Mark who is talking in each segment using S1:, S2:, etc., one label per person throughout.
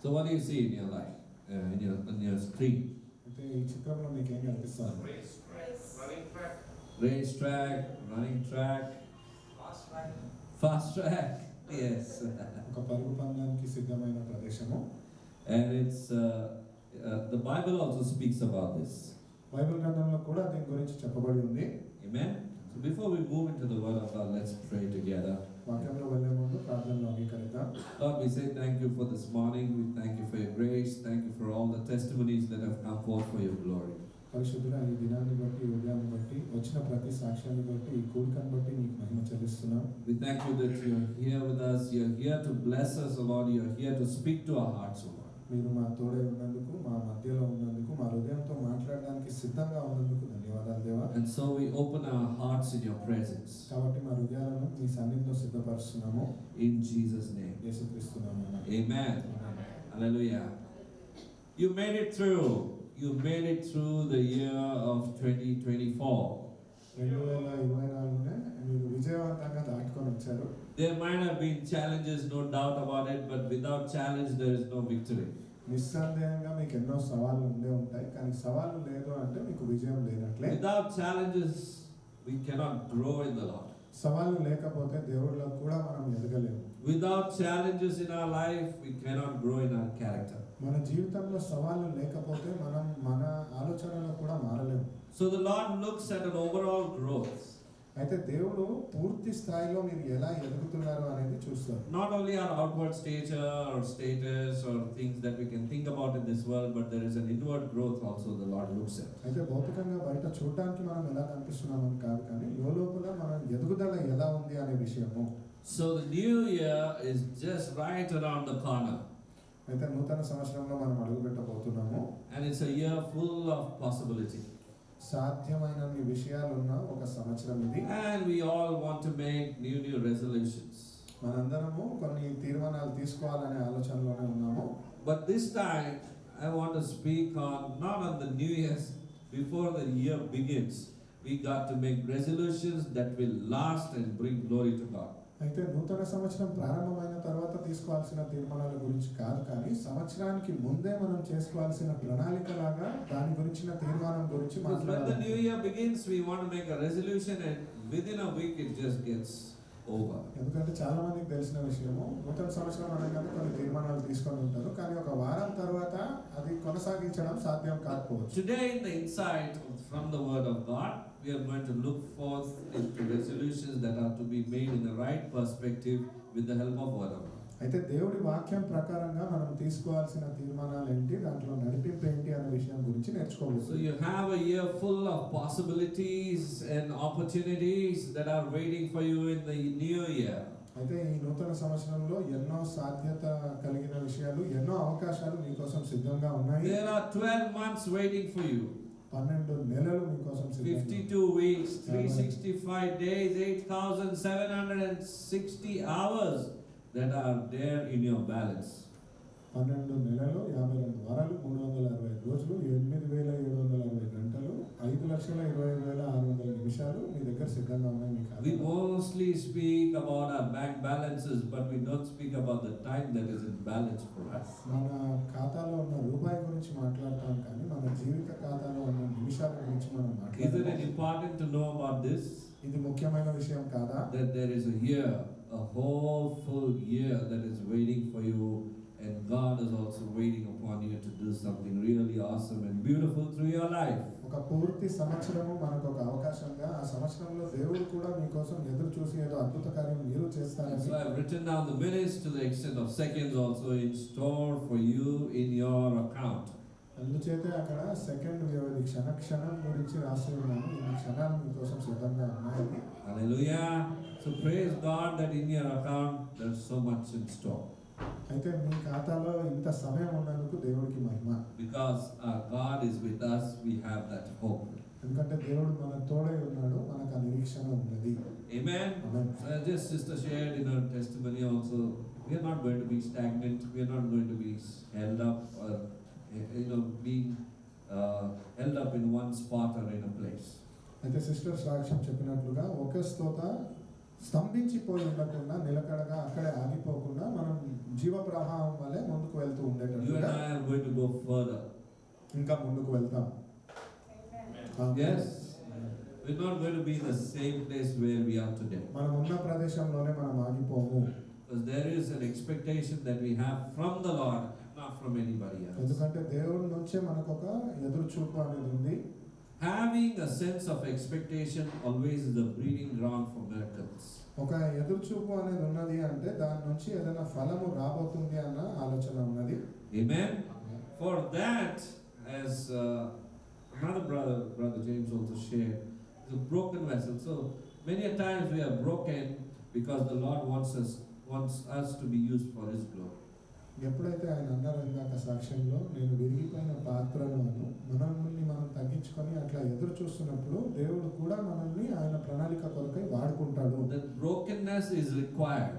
S1: So what do you see in your life, in your screen?
S2: అయితే ఈ చిత్రంలో మీకు ఏం కనిపిస్తుంది?
S1: Race track, running track, fast track. Yes.
S2: ఒక పరుగు పందానికి సిద్ధమైన ప్రదేశము.
S1: And it's the Bible also speaks about this.
S2: Bible గ్రంథంలో కూడా దీని గురించి చెప్పబడి ఉంది.
S1: Amen. So before we move into the word of God, let's pray together.
S2: వాక్యంలో వెళ్ళే ముందు ప్రార్థనలో అంగీకరిద్దాం.
S1: Lord, we say thank you for this morning. We thank you for your grace. Thank you for all the testimonies that have come forth for your glory.
S2: పరిశుద్ధుడా, ఈ దినాన్ని బట్టి, ఈ ఉదయాన్ని బట్టి, వచ్చిన ప్రతి సాక్ష్యాన్ని బట్టి, ఈ కూడికను బట్టి నీకు మహిమ చెల్లిస్తున్నాం.
S1: We thank you that you are here with us. You are here to bless us, O Lord. You are here to speak to our hearts, O Lord.
S2: మీరు మా తోడే ఉన్నందుకు, మా మధ్యలో ఉన్నందుకు, మా హృదయంతో మాట్లాడడానికి సిద్ధంగా ఉన్నందుకు ధన్యవాదాలు దేవా.
S1: And so we open our hearts in your presence.
S2: కాబట్టి మా హృదయాలను మీ సన్నిధిలో సిద్ధపరుస్తున్నాము.
S1: In Jesus' name.
S2: యేసుక్రీస్తు నామమున.
S1: Amen. Hallelujah. You made it through. You made it through the year of 2024.
S2: 2024నే మీరు విజయవంతంగా దాటుకొని వచ్చారు.
S1: There might have been challenges, no doubt about it, but without challenge there is no victory.
S2: నిస్సందేహంగా మీకు ఎన్నో సవాళ్లు ఉండే ఉంటాయి, కానీ సవాళ్లు లేదు అంటే మీకు విజయం లేనట్లే.
S1: Without challenges we cannot grow in the Lord.
S2: సవాళ్లు లేకపోతే దేవుడిలో కూడా మనం ఎదగలేము.
S1: Without challenges in our life we cannot grow in our character.
S2: మన జీవితంలో సవాళ్లు లేకపోతే మనం మన ఆలోచనలో కూడా మారలేము.
S1: So the Lord looks at an overall growth.
S2: అయితే దేవుడు పూర్తి స్థాయిలో మీరు ఎలా ఎదుగుతున్నారు అనేది చూస్తారు.
S1: Not only our outward stature or status or things that we can think about in this world, but there is an inward growth also the Lord looks at.
S2: అయితే భౌతికంగా బయట చూడడానికి మనం ఎలా కనిపిస్తున్నామని కాదు, కానీ లోపల మన ఎదుగుదల ఎలా ఉంది అనే విషయము.
S1: So the new year is just right around the corner.
S2: అయితే నూతన సంవత్సరంలో మనం అడుగు పెట్టబోతున్నాము.
S1: And it's a year full of possibility.
S2: సాధ్యమైన విషయాలున్న ఒక సంవత్సరం ఇది.
S1: And we all want to make new resolutions.
S2: మనందరము కొన్ని తీర్మానాలు తీసుకోవాలనే ఆలోచనలోనే ఉన్నాము.
S1: But this time I want to speak on not on the new year before the year begins. We got to make resolutions that will last and bring glory to God.
S2: అయితే నూతన సంవత్సరం ప్రారంభమైన తర్వాత తీసుకోవాల్సిన తీర్మానాల గురించి కాదు, కానీ సంవత్సరానికి ముందే మనం చేసుకోవాల్సిన ప్రణాళిక లాగా దాని గురించిన తీర్మానం గురించి
S1: మాట్లాడాలి. When the new year begins, we want to make a resolution and within a week it just gets over.
S2: ఎందుకంటే చాలా మందికి తెలిసిన విషయము, నూతన సంవత్సరం అనగానే కొన్ని తీర్మానాలు తీసుకొని ఉంటారు, కానీ ఒక వారం తర్వాత అది కొనసాగించడం సాధ్యం కాకపోవచ్చు.
S1: Today in the insight from the word of God, we are going to look forth into resolutions that are to be made in the right perspective with the help of word of God.
S2: అయితే దేవుడి వాక్యం ప్రకారంగా మనం తీసుకోవాల్సిన తీర్మానాలు ఏంటి, దాంట్లో నడిపింపు ఏంటి అనే విషయం గురించి నేర్చుకోవచ్చు.
S1: So you have a year full of possibilities and opportunities that are waiting for you in the new year.
S2: అయితే ఈ నూతన సంవత్సరంలో ఎన్నో సాధ్యత కలిగిన విషయాలు, ఎన్నో అవకాశాలు మీకోసం సిద్ధంగా ఉన్నాయి.
S1: There are 12 months waiting for you.
S2: 12 నెలలు మీకోసం సిద్ధంగా.
S1: 52 weeks, 365 days, 8,760 hours that are there in your balance.
S2: 12 నెలలు, 52 వారాలు, 365 రోజులు, 8,760 గంటలు, 5,20,600 నిమిషాలు మీ దగ్గర సిద్ధంగా ఉన్నాయి. మీకు
S1: We mostly speak about our bank balances, but we don't speak about the time that is in balance for us.
S2: మన ఖాతాలో ఉన్న రూపాయి గురించి మాట్లాడతాం, కానీ మన జీవిత ఖాతాలో ఉన్న నిమిషాల గురించి మనం మాట్లాడతాం.
S1: Isn't it important to know about this?
S2: ఇది ముఖ్యమైన విషయం కాదా?
S1: That there is a year, a whole full year that is waiting for you, and God is also waiting upon you to do something really awesome and beautiful through your life.
S2: ఒక పూర్తి సంవత్సరము మనకు ఒక అవకాశంగా, ఆ సంవత్సరంలో దేవుడు కూడా మీకోసం ఎదురు చూసి ఏదో అద్భుత కార్యం మీరు చేస్తారని.
S1: So I have written down the minutes to the extent of seconds also in store for you in your account.
S2: అందుచేతే అక్కడ సెకండ్ వ్యవధి, క్షణం గురించి రాసి ఉన్నాను. ఈ క్షణాలు మీకోసం సిద్ధంగా ఉన్నాయి.
S1: Hallelujah. So praise God that in your account there's so much in store.
S2: అయితే మీ ఖాతాలో ఇంత సమయం ఉన్నందుకు దేవుడికి మహిమ.
S1: Because our God is with us, we have that hope.
S2: ఎందుకంటే దేవుడు మన తోడై ఉన్నాడు, మనకు ఆ నిరీక్షణ ఉన్నది.
S1: Amen.
S2: Amen.
S1: Just sister shared in her testimony also, we are not going to be stagnant, we are not going to be held up or being held up in one spot or in a place.
S2: అయితే sister సాక్ష్యం చెప్పినట్లుగా ఒక స్తోత స్తంభించిపోయి ఉండకుండా నిలకడగా అక్కడే ఆగిపోకుండా మనం జీవ ప్రవాహం వల్లే ముందుకు వెళ్తూ
S1: You and
S2: ఉండేటట్టుగా
S1: I are going to go further.
S2: ఇంకా ముందుకు వెళ్తాం.
S1: Yes. We're not going to be in the same place where we are today.
S2: మనం ఉన్న ప్రదేశంలోనే మనం ఆగిపోము.
S1: Because there is an expectation that we have from the Lord, not from anybody else.
S2: ఎందుకంటే దేవుడి నుంచే మనకు ఒక ఎదురు చూపు అనేది ఉంది.
S1: Having a sense of expectation always is a breeding ground for miracles.
S2: ఒక ఎదురు చూపు అనేది ఉన్నది అంటే దాని నుంచి ఏదైనా ఫలము రాబోతుంది అన్న ఆలోచన ఉన్నది.
S1: Amen. For that, as another brother James also shared, is a broken vessel. So many a times we are broken because the Lord wants us to be used for His glory.
S2: ఎప్పుడైతే ఆయన అన్నారు ఇందాక సాక్ష్యంలో, నేను విరిగిపోయిన పాత్రను మనల్ని మనం తగ్గించుకొని అట్లా ఎదురు చూస్తున్నప్పుడు దేవుడు కూడా మనల్ని ఆయన ప్రణాళిక కొరకై వాడుకుంటాడు.
S1: That brokenness is required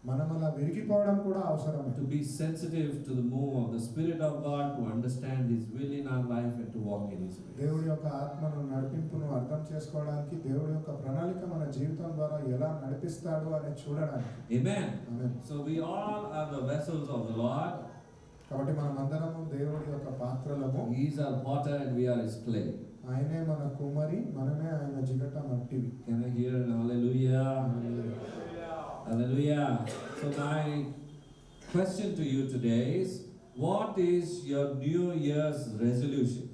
S2: మనం అలా విరిగిపోవడం కూడా అవసరమే.
S1: to be sensitive to the move of the Spirit of God, to understand His will in our life and to walk in His way.
S2: దేవుడి యొక్క ఆత్మను నడిపింపును అర్థం చేసుకోవడానికి, దేవుడి యొక్క ప్రణాళిక మన జీవితం ద్వారా ఎలా నడిపిస్తాడు అని చూడడానికి.
S1: Amen.
S2: Amen.
S1: So we all are the vessels of the Lord.
S2: కాబట్టి మనం అందరము దేవుడి యొక్క పాత్రలము.
S1: He is our potter and we are His clay.
S2: ఆయనే మన కుమ్మరి, మనమే ఆయన జిగట మట్టివి.
S1: Can I hear an hallelujah? Hallelujah. So my question to you today is, what is your New Year's resolution?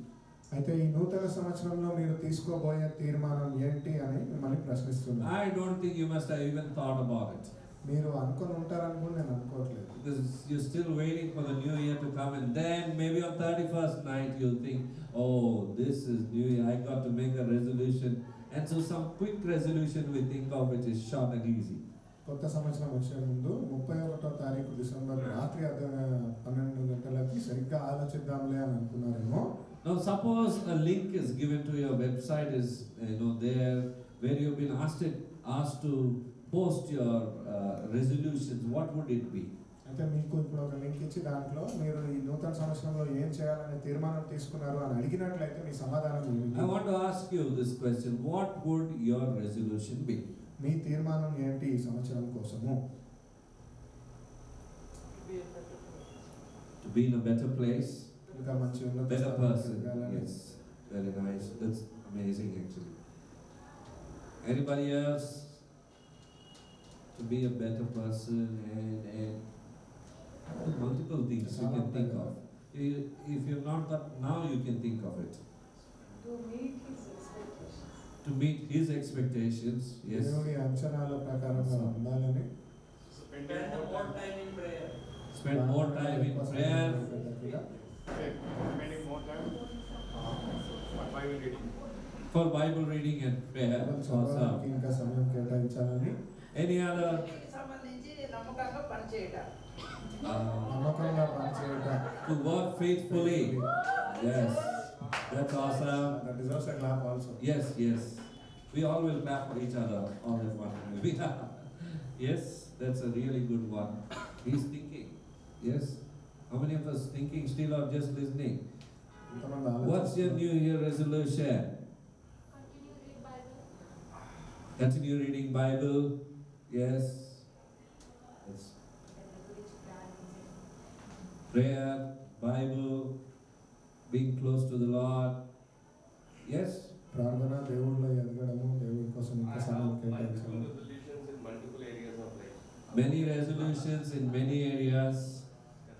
S2: అయితే ఈ నూతన సంవత్సరంలో మీరు తీసుకోబోయే తీర్మానం ఏంటి అని మిమ్మల్ని ప్రశ్నిస్తున్నాను.
S1: I don't think you must have even thought about it.
S2: మీరు అనుకొని ఉంటారని కూడా నేను అనుకోవట్లేదు.
S1: Because you're still waiting for the new year to come, and then maybe on 31st night you'll think, oh, this is new year, I got to make a resolution. And so some quick resolution we think of which is short and easy.
S2: కొత్త సంవత్సరం వచ్చే ముందు 31వ తారీఖు December రాత్రి 12 గంటలకి సరిగ్గా ఆలోచిద్దాంలే అని అనుకున్నారేమో.
S1: Now suppose a link is given to your website is there where you've been asked to post your resolutions. What would it be?
S2: అయితే మీకు ఇప్పుడు ఒక లింక్ ఇచ్చి దాంట్లో మీరు ఈ నూతన సంవత్సరంలో ఏం చేయాలనే తీర్మానం తీసుకున్నారు అని అడిగినట్లయితే మీ సమాధానం ఏమిటి?
S1: I want to ask you this question. What would your resolution be?
S2: మీ తీర్మానం ఏంటి ఈ సంవత్సరం కోసము?
S1: To be in a better place,
S2: ఇంకా మంచి ఉన్నత
S1: better
S2: స్థానానికి
S1: person.
S2: ఎదగాలని.
S1: Yes, very nice. That's amazing actually. Anybody else? To be a better person and multiple things you can think of. If you've not got now, you can think of it.
S3: To meet his expectations.
S1: To meet His expectations, yes.
S2: దేవుడి అంచనాల ప్రకారంగా ఉండాలని.
S4: Spend more time in prayer.
S1: Spend more time in prayer.
S4: Spending more time for Bible reading.
S1: For Bible reading and prayer.
S2: చదవడానికి
S1: Also.
S2: ఇంకా సమయం కేటాయించాలని.
S1: Any other?
S3: సంబంధించి నమ్మకంగా పనిచేయటం.
S2: నమ్మకంగా పనిచేయటం.
S1: To work faithfully. Yes. That's awesome.
S2: That deserves a clap also.
S1: Yes, yes. We all will clap for each other all at once. Maybe. Yes, that's a really good one. He's thinking. Yes. How many of us thinking still or just listening?
S2: ఇంతమంది
S1: What's your New Year resolution?
S5: Continue read Bible.
S1: Continue reading Bible. Yes. Yes. Prayer, Bible, being close to the Lord. Yes.
S2: ప్రార్థన, దేవుడిలో ఎదగడము, దేవుడి కోసం
S4: I
S2: ఇంకా సమయం
S4: have multiple
S2: కేటాయించడం.
S4: resolutions in multiple areas of life.
S1: Many resolutions in many areas.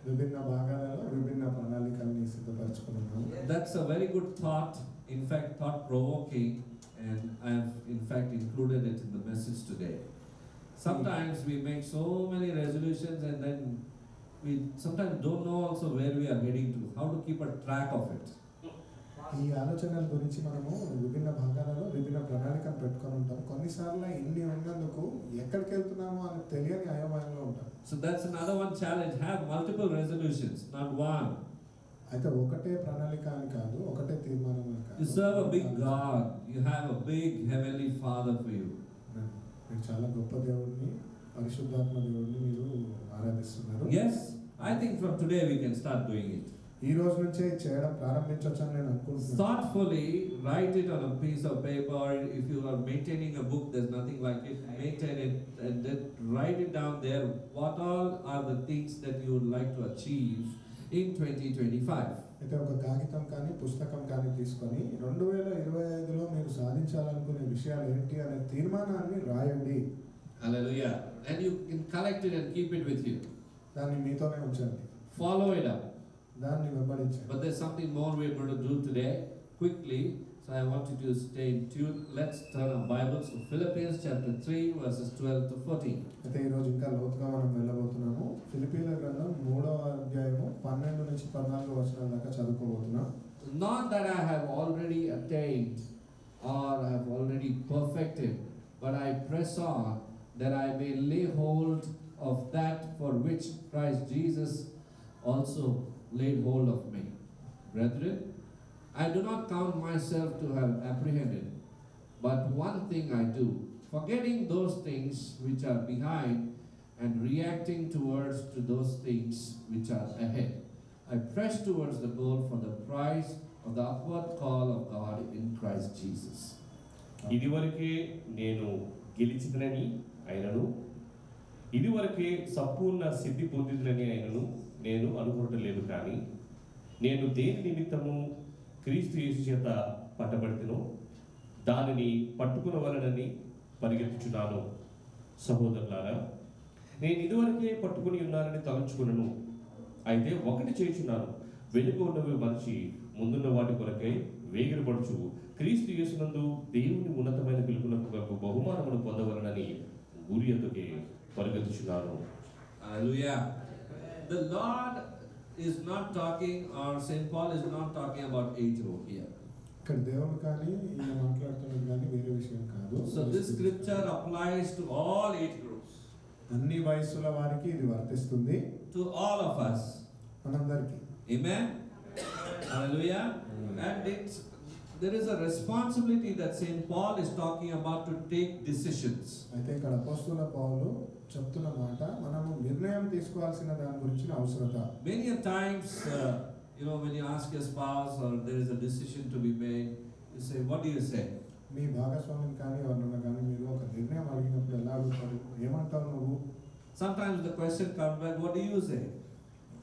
S2: విభిన్న భాగాలలో విభిన్న ప్రణాళికల్ని సిద్ధపరచుకున్నాము.
S1: That's a very good thought. In fact, thought provoking, and I have in fact included it in the message today. Sometimes we make so many resolutions and then we sometimes don't know also where we are heading to, how to keep a track of it.
S2: ఈ ఆలోచనల గురించి మనము విభిన్న భాగాలలో విభిన్న ప్రణాళికను పెట్టుకొని ఉంటాం. కొన్నిసార్లు ఇన్ని ఉన్నందుకు ఎక్కడికి వెళ్తున్నామో అని తెలియని అయోమయంలో ఉంటాం.
S1: So that's another one challenge. Have multiple resolutions, not one.
S2: అయితే ఒకటే ప్రణాళిక అని కాదు, ఒకటే తీర్మానం అని కాదు.
S1: You serve a big God. You have a big heavenly Father for you.
S2: మీరు చాలా గొప్ప దేవుడిని, పరిశుద్ధాత్మ దేవుడిని మీరు ఆరాధిస్తున్నారు.
S1: Yes, I think from today we can start doing it.
S2: ఈ రోజు నుంచే ఇది చేయడం ప్రారంభించవచ్చు అని నేను అనుకుంటున్నాను.
S1: Thoughtfully write it on a piece of paper. If you are maintaining a book, there's nothing like it. Maintain it and then write it down there. What all are the things that you would like to achieve in 2025?
S2: అయితే ఒక కాగితం కానీ పుస్తకం కానీ తీసుకొని 2025లో మీరు సాధించాలనుకునే విషయాలు ఏంటి అనే తీర్మానాన్ని రాయండి.
S1: Hallelujah. And you can collect it and keep it with you.
S2: దాన్ని మీతోనే ఉంచండి,
S1: Follow it up.
S2: దాన్ని వెంబడించండి.
S1: But there's something more we're going to do today quickly. So I want you to stay in tune. Let's turn our Bibles to Philippians chapter 3 verses 12 to 14.
S2: అయితే ఈరోజు ఇంకా లోతుగా మనం వెళ్ళబోతున్నాము. ఫిలిప్పీల గ్రంథం 3వ అధ్యాయము 12 నుంచి 14 వచనాల దాకా చదువుకోబోతున్నాం.
S1: Not that I have already attained or I have already perfected, but I press on that I may lay hold of that for which Christ Jesus also laid hold of me. Brethren, I do not count myself to have apprehended, but one thing I do, forgetting those things which are behind and reacting towards to those things which are ahead. I press towards the goal for the prize of the upward call of God in Christ Jesus.
S4: ఇదివరకే నేను గెలిచినని అయినను, ఇదివరకే సంపూర్ణ సిద్ధి పొందినని అయినను నేను అనుకోవటం లేదు. కానీ నేను దేని నిమిత్తము క్రీస్తు యేసు చేత పట్టబడితేనో దానిని పట్టుకునవలనని పరిగెత్తుచున్నాను. సహోదరులారా, నేను ఇదివరకే పట్టుకుని ఉన్నానని తలంచుకున్నాను. అయితే ఒకటి చేయుచున్నాను, వెనుక ఉన్నవి మరచి ముందున్న వాటి కొరకై వేగిరపడుచు క్రీస్తు యేసునందు దేవుని ఉన్నతమైన పిలుపునకు బహుమానమును పొందవలనని గురి ఎదుకే పరిగెత్తుచున్నాను.
S1: Hallelujah. The Lord is not talking, or St. Paul is not talking about age group here.
S2: ఇక్కడ దేవుడు కానీ ఈయన మాట్లాడుతున్నది కానీ వేరే విషయం కాదు.
S1: So this scripture applies to all age groups,
S2: అన్ని వయసుల వారికి ఇది వర్తిస్తుంది,
S1: to all of us.
S2: మనందరికీ.
S1: Amen. Hallelujah. And there is a responsibility that St. Paul is talking about to take decisions.
S2: అయితే ఇక్కడ అపోస్తలుల పౌలు చెప్తున్న మాట, మనము నిర్ణయం తీసుకోవాల్సిన దాని గురించిన అవసరత.
S1: Many a times, when you ask your spouse or there is a decision to be made, you say, what do you say?
S2: మీ భాగస్వామిని కానీ ఎవరన్నా కానీ మీరు ఒక నిర్ణయం అడిగినప్పుడు ఎలా అడుగుతారు, ఏమంటావు నువ్వు?
S1: Sometimes the question comes back, what do you say?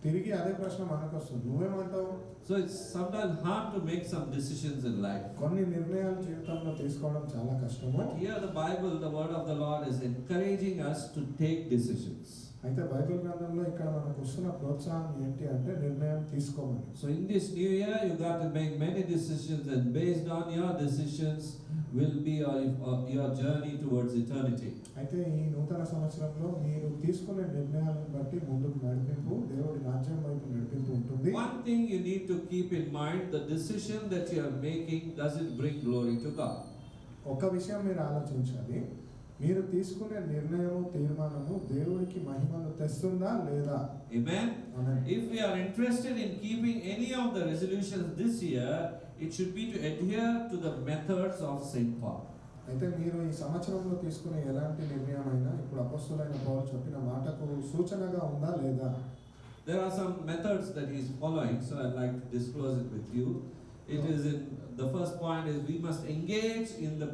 S2: తిరిగి అదే ప్రశ్న మనకు వస్తుంది, నువ్వేమంటావు?
S1: So it's sometimes hard to make some decisions in life.
S2: కొన్ని నిర్ణయాలు జీవితంలో తీసుకోవడం చాలా కష్టము.
S1: But here the Bible, the word of the Lord is encouraging us to take decisions.
S2: అయితే బైబిల్ గ్రంథంలో ఇక్కడ మనకు వస్తున్న ప్రోత్సాహం ఏంటి అంటే నిర్ణయం తీసుకోమని.
S1: So in this new year, you got to make many decisions, and based on your decisions will be your journey towards eternity.
S2: అయితే ఈ నూతన సంవత్సరంలో మీరు తీసుకునే నిర్ణయాలను బట్టి ముందుకు నడిపింపు, దేవుడి రాజ్యం వైపు నడిపింపు ఉంటుంది.
S1: One thing you need to keep in mind, the decision that you are making, does it bring glory to God?
S2: ఒక విషయం మీరు ఆలోచించాలి, మీరు తీసుకునే నిర్ణయము తీర్మానము దేవుడికి మహిమను తెస్తుందా లేదా?
S1: Amen.
S2: Amen.
S1: If we are interested in keeping any of the resolutions this year, it should be to adhere to the methods of St. Paul.
S2: అయితే మీరు ఈ సంవత్సరంలో తీసుకునే ఎలాంటి నిర్ణయమైనా ఇప్పుడు అపొస్తలుడైన పౌలు చెప్పిన మాటకు సూచనగా ఉందా లేదా?
S1: There are some methods that he is following, so I'd like to disclose it with you. It is in the first point is we must engage in the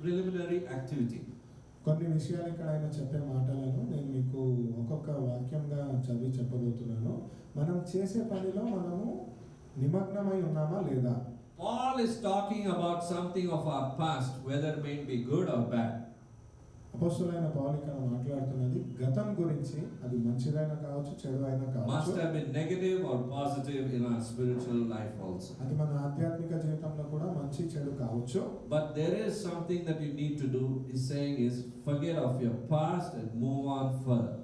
S1: preliminary activity.
S2: కొన్ని విషయాలు ఇక్కడ ఆయన చెప్పే మాటలను నేను మీకు ఒక్కొక్క వాక్యంగా చదివి చెప్పబోతున్నాను. మనం చేసే పనిలో మనము నిమగ్నమై ఉన్నామా లేదా?
S1: Paul is talking about something of our past, whether it may be good or bad.
S2: అపొస్తలుడైన పౌలు ఇక్కడ మాట్లాడుతున్నది గతం గురించి, అది మంచిదైనా కావచ్చు చెడు అయినా
S1: Must
S2: కావచ్చు.
S1: have been negative or positive in our spiritual life also.
S2: అది మన ఆధ్యాత్మిక జీవితంలో కూడా మంచి చెడు కావచ్చు.
S1: But there is something that you need to do, he's saying is forget of your past and move on further.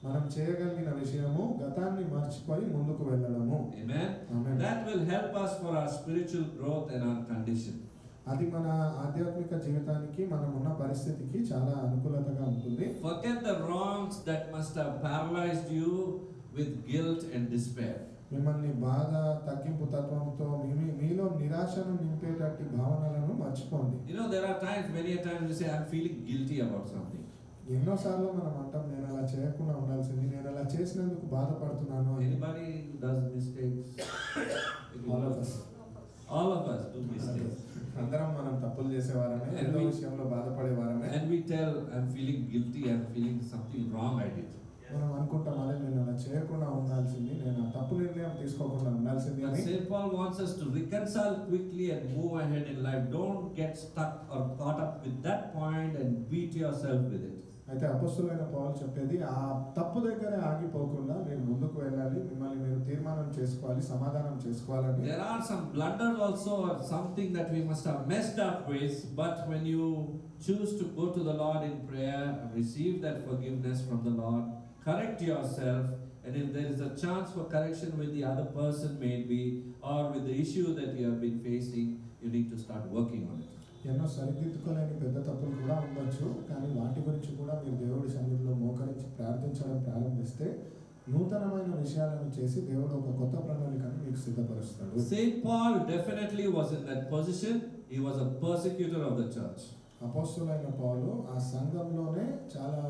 S2: మనం చేయగలిగిన విషయము గతాన్ని మర్చిపోయి ముందుకు వెళ్ళడము.
S1: Amen.
S2: Amen.
S1: That will help us for our spiritual growth and our condition.
S2: అది మన ఆధ్యాత్మిక జీవితానికి మనం ఉన్న పరిస్థితికి చాలా అనుకూలతగా ఉంటుంది.
S1: Forget the wrongs that must have paralyzed you with guilt and despair.
S2: మిమ్మల్ని బాధ, తగ్గింపు తత్వంతో మీలో నిరాశను నింపేటట్టి భావనలను మర్చిపోండి.
S1: There are times, many a times you say, I'm feeling guilty about something.
S2: ఎన్నోసార్లు మనం అంటాం, నేను అలా చేయకుండా ఉండాల్సింది, నేను అలా చేసినందుకు బాధపడుతున్నాను అని.
S1: Anybody who does mistakes? mistakes.
S2: అందరం మనం తప్పులు చేసేవారమే,
S1: And
S2: ఏదో
S1: we-
S2: విషయంలో బాధపడేవారమే.
S1: And we tell, I'm feeling guilty, I'm feeling something wrong I did.
S2: మనం అనుకుంటాం, అదే నేను అలా చేయకుండా ఉండాల్సింది, నేను ఆ తప్పు నిర్ణయం తీసుకోకుండా ఉండాల్సింది
S1: But
S2: అని.
S1: St. Paul wants us to reconcile quickly and move ahead in life. Don't get stuck or caught up with that point and beat yourself with it.
S2: అయితే అపొస్తలుడైన పౌలు చెప్పేది, ఆ తప్పు దగ్గరే ఆగిపోకుండా మీరు ముందుకు వెళ్ళాలి, మిమ్మల్ని మీరు తీర్మానం చేసుకోవాలి, సమాధానం చేసుకోవాలని.
S1: There are some blunders also, or something that we must have messed up with, but when you choose to go to the Lord in prayer, receive that forgiveness from the Lord, correct yourself, and if there is a chance for correction with the other person maybe, or with the issue that you have been facing, you need to start working on it.
S2: ఎన్నో సరిదిద్దుకోలేని పెద్ద తప్పులు కూడా ఉండొచ్చు, కానీ వాటి గురించి కూడా మీరు దేవుడి సన్నిధిలో మోకరించి ప్రార్థించడం ప్రారంభిస్తే నూతనమైన విషయాలను చేసి దేవుడు ఒక కొత్త ప్రణాళికను మీకు సిద్ధపరుస్తాడు.
S1: St. Paul definitely was in that position. He was a persecutor of the church.
S2: అపొస్తలుడైన పౌలు ఆ సంఘంలోనే చాలా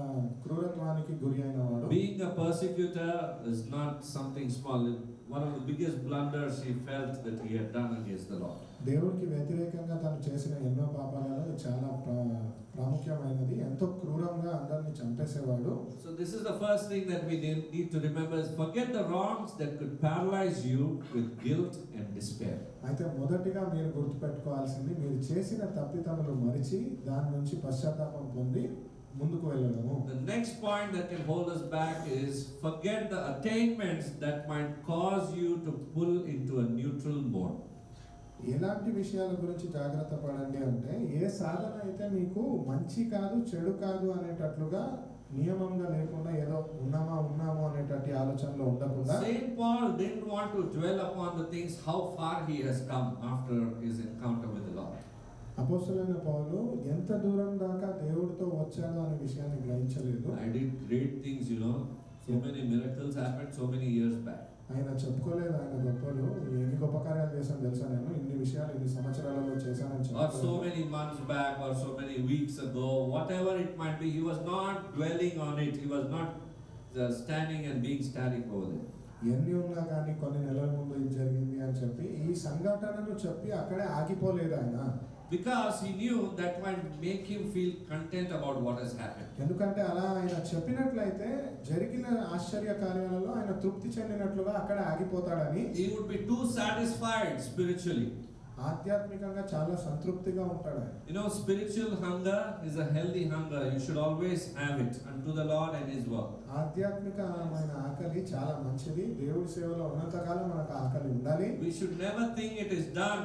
S2: క్రూరత్వానికి గురి అయినవాడు.
S1: Being a persecutor is not something small. One of the biggest blunders he felt that he had done against the Lord.
S2: దేవుడికి వ్యతిరేకంగా తను చేసిన ఎన్నో పాపాలలో ఇది చాలా ప్రాముఖ్యమైనది. ఎంతో క్రూరంగా అందరిని చంపేసేవాడు.
S1: So this is the first thing that we need to remember is forget the wrongs that could paralyze you with guilt and despair.
S2: అయితే మొదటిగా మీరు గుర్తుపెట్టుకోవాల్సింది, మీరు చేసిన తప్పిదములు మరిచి దాని నుంచి పశ్చాత్తాపం పొంది ముందుకు వెళ్ళడము.
S1: The next point that can hold us back is forget the attainments that might cause you to pull into a neutral mode.
S2: ఎలాంటి విషయాల గురించి జాగ్రత్త పడండి అంటే, ఏ సాధన అయితే మీకు మంచి కాదు చెడు కాదు అనేటట్లుగా నియమంగా లేకుండా ఏదో ఉన్నాము అనేటట్టు ఆలోచనలో ఉండకుండా.
S1: Saint Paul didn't want to dwell upon the things how far he has come after his encounter with the Lord.
S2: అపొస్తలుడైన పౌలు ఎంత దూరం దాకా దేవుడితో వచ్చాడు అనే విషయాన్ని గ్రహించలేదు.
S1: I did great things, so many miracles happened so many years back.
S2: ఆయన చెప్పుకోలేదు ఆయన గొప్పలు, ఎన్ని గొప్ప కార్యాలు చేశాను తెలుసా, నేను ఇన్ని విషయాలు ఇన్ని సంవత్సరాలలో చేశానని
S1: Or so
S2: చెప్పలేదు.
S1: many months back, or so many weeks ago, whatever it might be, he was not dwelling on it. He was not standing and being static over there.
S2: ఎన్ని ఉన్నా కానీ కొన్ని నెలల ముందు ఇది జరిగింది అని చెప్పి ఈ సంఘటనను చెప్పి అక్కడే ఆగిపోలేదు ఆయన.
S1: Because he knew that might make him feel content about what has happened.
S2: ఎందుకంటే అలా ఆయన చెప్పినట్లయితే జరిగిన ఆశ్చర్య కార్యాలలో ఆయన తృప్తి చెందినట్లుగా అక్కడ ఆగిపోతాడని.
S1: He would be too satisfied spiritually.
S2: ఆధ్యాత్మికంగా చాలా సంతృప్తిగా ఉంటాడు ఆయన.
S1: Spiritual hunger is a healthy hunger. You should always have it unto the Lord and His work.
S2: ఆధ్యాత్మికమైన ఆకలి చాలా మంచిది. దేవుడి సేవలో ఉన్నంతకాలం మనకు ఆకలి ఉండాలి.
S1: We should never think it is done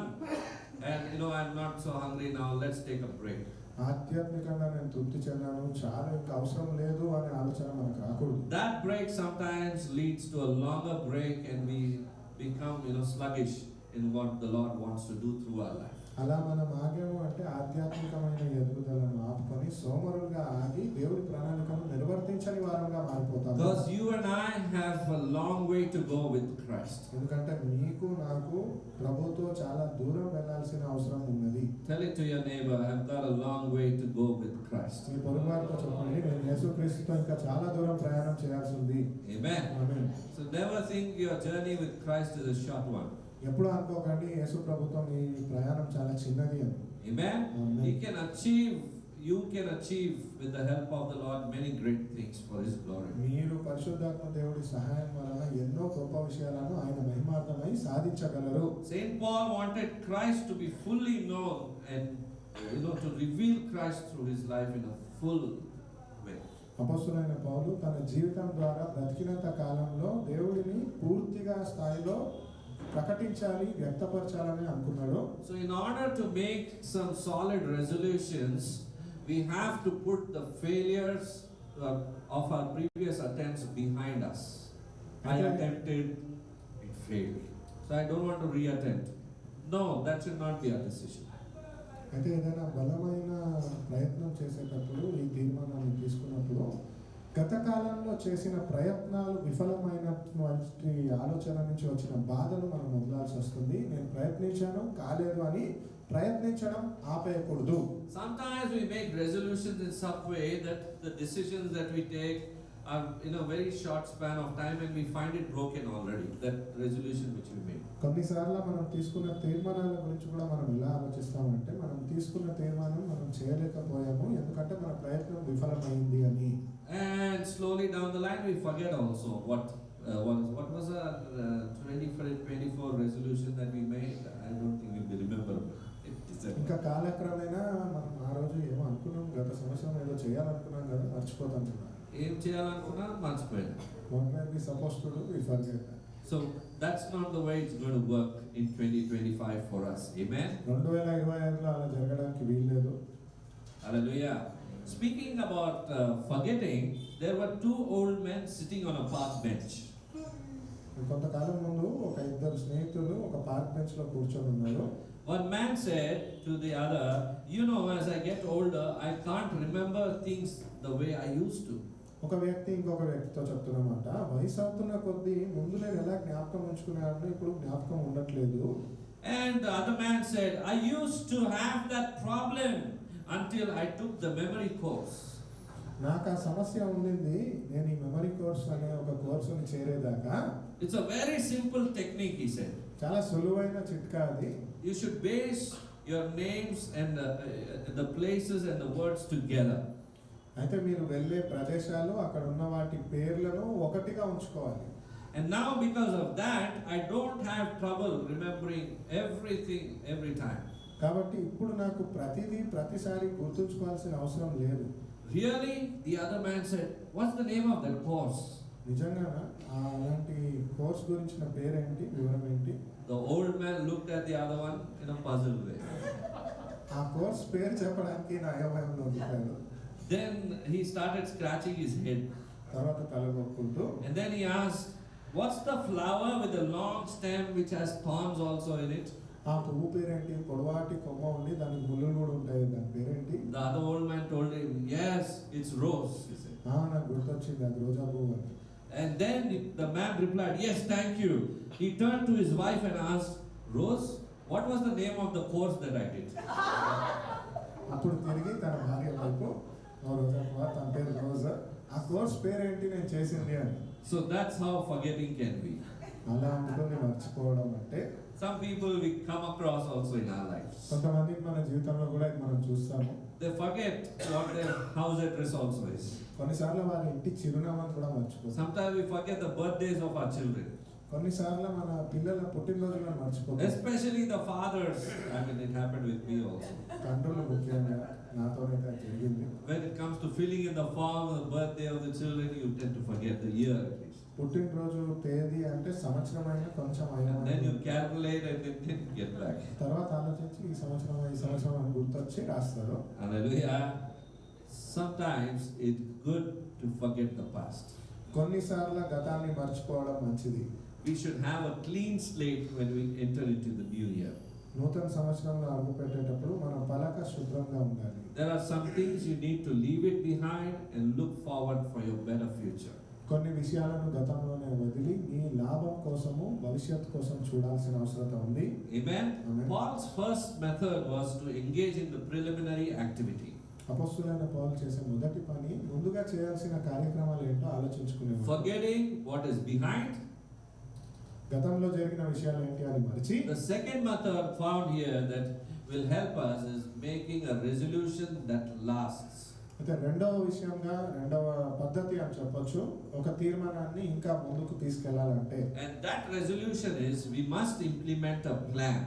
S1: and I'm not so hungry now, let's take a break.
S2: ఆధ్యాత్మికంగా నేను తృప్తి చెందాను, చాలా ఇంకా అవసరం లేదు అనే ఆలోచన మనకు రాకూడదు.
S1: That break sometimes leads to a longer break and we become sluggish in what the Lord wants to do through our life.
S2: అలా మనం ఆగాము అంటే ఆధ్యాత్మికమైన ఎదుగుదలను ఆపుకొని సోమరులుగా ఆగి దేవుడి ప్రణాళికను నిర్వర్తించని వారంగా మారిపోతాము.
S1: Because you and I have a long way to go with Christ.
S2: ఎందుకంటే మీకు నాకు ప్రభుతో చాలా దూరం వెళ్ళాల్సిన అవసరం ఉన్నది.
S1: Tell it to your neighbor, I've got a long way to go with Christ.
S2: మీ పొరుగువారితో చెప్పండి, నేను యేసుక్రీస్తుతో ఇంకా చాలా దూరం ప్రయాణం చేయాల్సి ఉంది.
S1: Amen.
S2: Amen.
S1: So never think your journey with Christ is a short one.
S2: ఎప్పుడు అనుకోకండి యేసు ప్రభుతో మీ ప్రయాణం చాలా చిన్నది అని.
S1: Amen.
S2: Amen.
S1: You can achieve with the help of the Lord many great things for His glory.
S2: మీరు పరిశుద్ధాత్మ దేవుడి సహాయం వలన ఎన్నో గొప్ప విషయాలను ఆయన మహిమార్థమై సాధించగలరు.
S1: Saint Paul wanted Christ to be fully known and to reveal Christ through his life in a full way.
S2: అపొస్తలుడైన పౌలు తన జీవితం ద్వారా బ్రతికినంత కాలంలో దేవుడిని పూర్తిగా స్థాయిలో ప్రకటించాలి, వ్యక్తపరచాలని అనుకున్నాడు.
S1: So in order to make some solid resolutions, we have to put the failures of our previous attempts behind us. I attempted, it failed. So I don't want to reattempt. No, that should not be our decision.
S2: అయితే ఏదైనా బలమైన ప్రయత్నం చేసేటప్పుడు ఈ తీర్మానాన్ని తీసుకున్నప్పుడు గత కాలంలో చేసిన ప్రయత్నాలు విఫలమైనటువంటి ఆలోచన నుంచి వచ్చిన బాధను మనం వదలాల్సి వస్తుంది. నేను ప్రయత్నించాను కాలేదు అని ప్రయత్నించడం ఆపేయకూడదు.
S1: Sometimes we make resolutions in such way that the decisions that we take in a very short span of time and we find it broken already, that resolution which we made.
S2: కొన్నిసార్లు మనం తీసుకున్న తీర్మానాల గురించి కూడా మనం ఎలా ఆలోచిస్తామంటే మనం తీసుకున్న తీర్మానం మనం చేయలేకపోయాము ఎందుకంటే మన ప్రయత్నం విఫలమైంది అని.
S1: And slowly down the line we forget also what was our 24 resolution that we made. I don't think we'll be rememberable.
S2: ఇంకా కాలక్రమేణా మనం ఆ రోజు ఏమో అనుకున్నాం, గత సంవత్సరం ఏదో చేయాలనుకున్నాం కదా, మర్చిపోతాం కదా.
S1: ఏం చేయాలనుకున్నా మర్చిపోయాను.
S2: What were we supposed to do? We forget that.
S1: So that's not the way it's going to work in 2025 for us. Amen.
S2: 2025లో అలా జరగడానికి వీల్లేదు.
S1: Hallelujah. Speaking about forgetting, there were two old men sitting on a park bench.
S2: కొంతకాలం ముందు ఒక ఇద్దరు స్నేహితులు ఒక park bench లో కూర్చొని ఉన్నారు.
S1: One man said to the other, you know, as I get older, I can't remember things the way I used to.
S2: ఒక వ్యక్తి ఇంకొక వ్యక్తితో చెప్తున్నమాట, వయసు అవుతున్న కొద్దీ ముందు నేను ఎలా జ్ఞాపకం ఉంచుకునేవాడిని ఇప్పుడు జ్ఞాపకం ఉండట్లేదు.
S1: And the other man said, I used to have that problem until I took the memory course.
S2: నాకు ఆ సమస్య ఉండింది, నేను ఈ మెమరీ కోర్స్ అనే ఒక కోర్సుని చేరేదాకా.
S1: It's a very simple technique, he said.
S2: చాలా సులువైన చిట్కా అది.
S1: You should base your names and the places and the words together.
S2: అయితే మీరు వెళ్ళే ప్రదేశాలు అక్కడ ఉన్న వాటి పేర్లను ఒకటిగా ఉంచుకోవాలి.
S1: And now because of that, I don't have trouble remembering everything every time.
S2: కాబట్టి ఇప్పుడు నాకు ప్రతిసారి గుర్తుంచుకోవాల్సిన అవసరం లేదు.
S1: Really? The other man said, what's the name of that course?
S2: నిజంగా అలాంటి కోర్స్ గురించిన పేరేంటి, వివరం ఏంటి?
S1: The old man looked at the other one in a puzzled way.
S2: ఆ కోర్స్ పేరు చెప్పడానికి నా అయోమయంలో ఉంటాడు.
S1: Then he started scratching his head.
S2: తర్వాత తలగొక్కుంటూ
S1: And then he asked, what's the flower with the long stem which has thorns also in it?
S2: ఆ పువ్వు పేరేంటి, పొడవాటి కొమ్మ ఉండి దానికి ముళ్ళులు కూడా ఉంటాయి, దాని పేరేంటి?
S1: The other old man told him, yes, it's rose, he said.
S2: నాకు గుర్తొచ్చింది, అది రోజా పువ్వు అని.
S1: And then the man replied, yes, thank you. He turned to his wife and asked, Rose, what was the name of the course that I did?
S2: అప్పుడు తిరిగి తన భార్య వైపు, రోజా పువ్వు, తన పేరు రోజా, ఆ కోర్స్ పేరేంటి నేను చేసింది అని.
S1: So that's how forgetting can be.
S2: అలా అనుకుని మర్చిపోవడం అంటే.
S1: Some people we come across also in our lives.
S2: కొంతమందికి మన జీవితంలో కూడా ఇది మనం చూస్తాము.
S1: They forget what their house address also is.
S2: కొన్నిసార్లు వారి ఇంటి చిరునామాను కూడా మర్చిపోతాం.
S1: Sometimes we forget the birthdays of our children.
S2: కొన్నిసార్లు మన పిల్లల పుట్టినరోజులను మర్చిపోతాం.
S1: Especially the fathers. I mean, it happened with me also.
S2: తండ్రులు ముఖ్యంగా, నాతోనైతే అది జరిగింది.
S1: When it comes to filling in the form of the birthday of the children, you tend to forget the year at least.
S2: పుట్టినరోజు తేదీ అంటే సంవత్సరమైన కొంచెం
S1: And then you
S2: అయినా
S1: calculate and then get back.
S2: తర్వాత ఆలోచించి ఈ సంవత్సరం అని గుర్తొచ్చి రాస్తారు.
S1: Hallelujah. Sometimes it's good to forget the past.
S2: కొన్నిసార్లు గతాన్ని మర్చిపోవడం మంచిది.
S1: We should have a clean slate when we enter into the new year.
S2: నూతన సంవత్సరంలో అడుగు పెట్టేటప్పుడు మన పలక శుభ్రంగా ఉండాలి.
S1: There are some things you need to leave it behind and look forward for your better future.
S2: కొన్ని విషయాలను గతంలోనే వదిలి మీ లాభం కోసము భవిష్యత్తు కోసం చూడాల్సిన అవసరం ఉంది.
S1: Amen.
S2: Amen.
S1: Paul's first method was to engage in the preliminary activity.
S2: అపొస్తలుడైన పౌలు చేసే మొదటి పని ముందుగా చేయాల్సిన కార్యక్రమాలు ఏంటో ఆలోచించుకునేవాడు.
S1: Forgetting what is behind.
S2: గతంలో జరిగిన విషయాలు ఏంటి అని మరిచి.
S1: The second method found here that will help us is making a resolution that lasts.
S2: అయితే రెండవ పద్ధతి అని చెప్పొచ్చు, ఒక తీర్మానాన్ని ఇంకా ముందుకు తీసుకెళ్లాలంటే.
S1: And that resolution is we must implement a plan.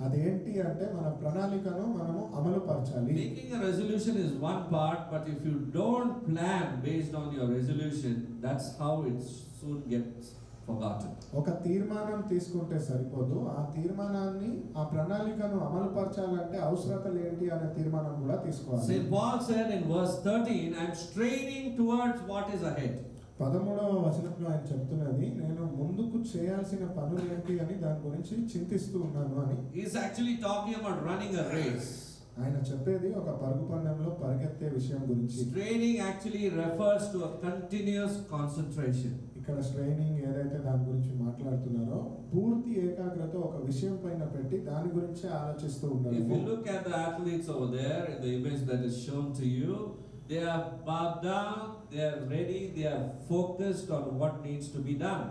S2: అదేంటి అంటే మన ప్రణాళికను మనము అమలు పరచాలి.
S1: Making a resolution is one part, but if you don't plan based on your resolution, that's how it soon gets forgotten.
S2: ఒక తీర్మానం తీసుకుంటే సరిపోదు, ఆ తీర్మానాన్ని ఆ ప్రణాళికను అమలు పరచాలంటే అవసరతలు ఏంటి అనే తీర్మానం కూడా తీసుకోవాలి.
S1: St. Paul said in verse 13, I'm straining towards what is ahead.
S2: 13వ వచనంలో ఆయన చెప్తున్నది, నేను ముందుకు చేయాల్సిన పనులు ఏంటి అని దాని గురించి చింతిస్తూ ఉన్నాను అని.
S1: He's actually talking about running a race.
S2: ఆయన చెప్పేది ఒక పరుగు పందెంలో పరిగెత్తే విషయం గురించి.
S1: Straining actually refers to a continuous concentration.
S2: ఇక్కడ ట్రైనింగ్ ఏదైతే దాని గురించి మాట్లాడుతున్నారో పూర్తి ఏకాగ్రత ఒక విషయం పైన పెట్టి దాని గురించి ఆలోచిస్తూ ఉండాలి.
S1: If you look at the athletes over there in the image that is shown to you, they are bowed down, they are ready, they are focused on what needs to be done.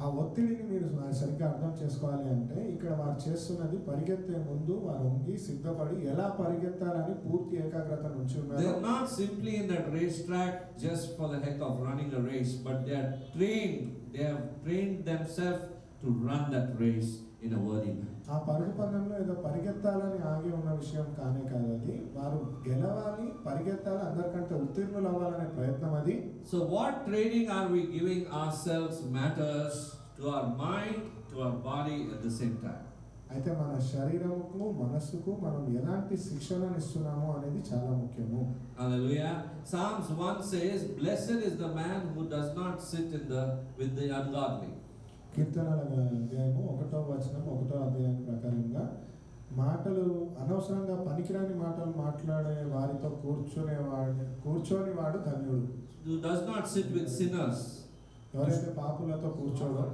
S2: ఆ ఒత్తిడిని మీరు సరిగ్గా అర్థం చేసుకోవాలి అంటే ఇక్కడ వారు చేస్తున్నది పరిగెత్తే ముందు వారు వంగి సిద్ధపడి ఎలా పరిగెత్తాలని పూర్తి ఏకాగ్రత నుంచి
S1: They
S2: ఉన్నారు.
S1: are not simply in that racetrack just for the heck of running a race, but they are trained. They have trained themselves to run that race in a worthy manner.
S2: ఆ పరుగు పందెంలో ఏదో పరిగెత్తాలని ఆగి ఉన్న విషయం కానే కాదు అది. వారు గెలవాలి, పరిగెత్తాలి, అందరికంటే ఉత్తీర్ణులు అవ్వాలనే ప్రయత్నం అది.
S1: So what training are we giving ourselves matters to our mind, to our body at the same time.
S2: అయితే మన శరీరముకు మనస్సుకు మనం ఎలాంటి శిక్షణను ఇస్తున్నామో అనేది చాలా ముఖ్యము.
S1: Hallelujah. Psalms 1 says, "Blessed is the man who does not sit with the ungodly."
S2: కీర్తనల అధ్యాయము 1వ వచనం 1వ అధ్యాయం ప్రకారంగా మాటలు అనవసరంగా పనికిరాని మాటలు మాట్లాడే వారితో కూర్చొని వాడు ధన్యుడు.
S1: Who does not sit with sinners.
S2: ఎవరైతే పాపులతో కూర్చోడో.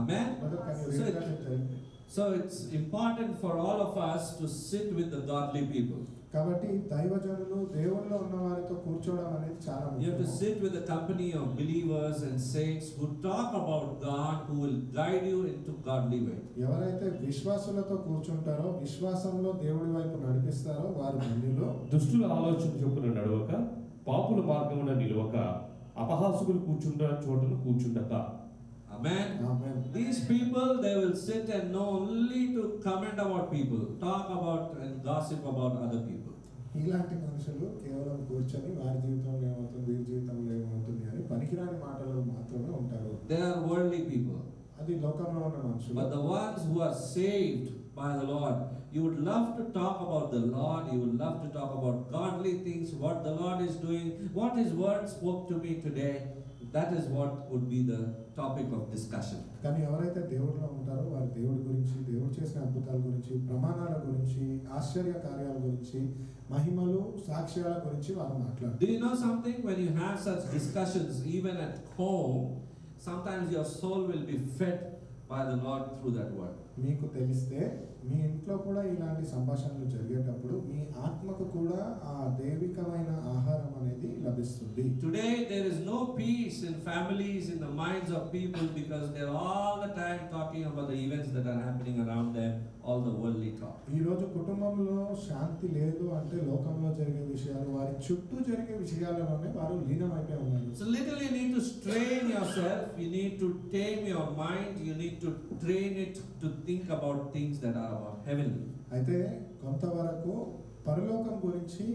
S1: Amen.
S2: Brother, can you read that in Telugu?
S1: So it's important for all of us to sit with the godly people.
S2: కాబట్టి దైవజనులు దేవుల్లో ఉన్న వారితో కూర్చోవడం అనేది చాలా
S1: You have to
S2: ముఖ్యం.
S1: sit with a company of believers and saints who talk about God, who will guide you into godly way.
S2: ఎవరైతే విశ్వాసులతో కూర్చుంటారో, విశ్వాసంలో దేవుడి వైపు నడిపిస్తారో వారు ధన్యులు.
S4: దుష్టుల ఆలోచన చొప్పున నడవక, పాపుల మార్గమున నిలవక, అపహాసకులు కూర్చుంట చోటును కూర్చుండక.
S1: Amen.
S2: Amen.
S1: These people, they will sit and know only to comment about people, talk about and gossip about other people.
S2: ఇలాంటి మనుషులు కేవలం కూర్చొని వారి జీవితంలో ఏమవుతుంది, వీరి జీవితంలో ఏమవుతుంది అని పనికిరాని మాటలు మాత్రమే ఉంటారు.
S1: They are worldly people.
S2: అది లోకంలో ఉన్న మనుషులు.
S1: But the ones who are saved by the Lord, you would love to talk about the Lord, you would love to talk about godly things, what the Lord is doing, what His word spoke to me today. That is what would be the topic of discussion.
S2: కానీ ఎవరైతే దేవుడిలో ఉంటారో వారు దేవుడి గురించి, దేవుడు చేసిన అద్భుతాల గురించి, ప్రమాణాల గురించి, ఆశ్చర్య కార్యాల గురించి, మహిమలు, సాక్ష్యాల గురించి వారు మాట్లాడతారు.
S1: Do you know something? When you have such discussions, even at home, sometimes your soul will be fed by the Lord through that word.
S2: మీకు తెలిస్తే మీ ఇంట్లో కూడా ఇలాంటి సంభాషణలు జరిగేటప్పుడు మీ ఆత్మకు కూడా ఆ దైవికమైన ఆహారం అనేది లభిస్తుంది.
S1: Today there is no peace in families, in the minds of people, because they're all the time talking about the events that are happening around them, all the worldly talk.
S2: ఈ రోజు కుటుంబంలో శాంతి లేదు అంటే లోకంలో జరిగే విషయాలు, వారి చుట్టూ జరిగే విషయాలలోనే వారు లీనమైపోయి ఉన్నారు.
S1: So little you need to strain yourself, you need to tame your mind, you need to train it to think about things that are about heavenly.
S2: అయితే కొంతవరకు పరలోకం గురించి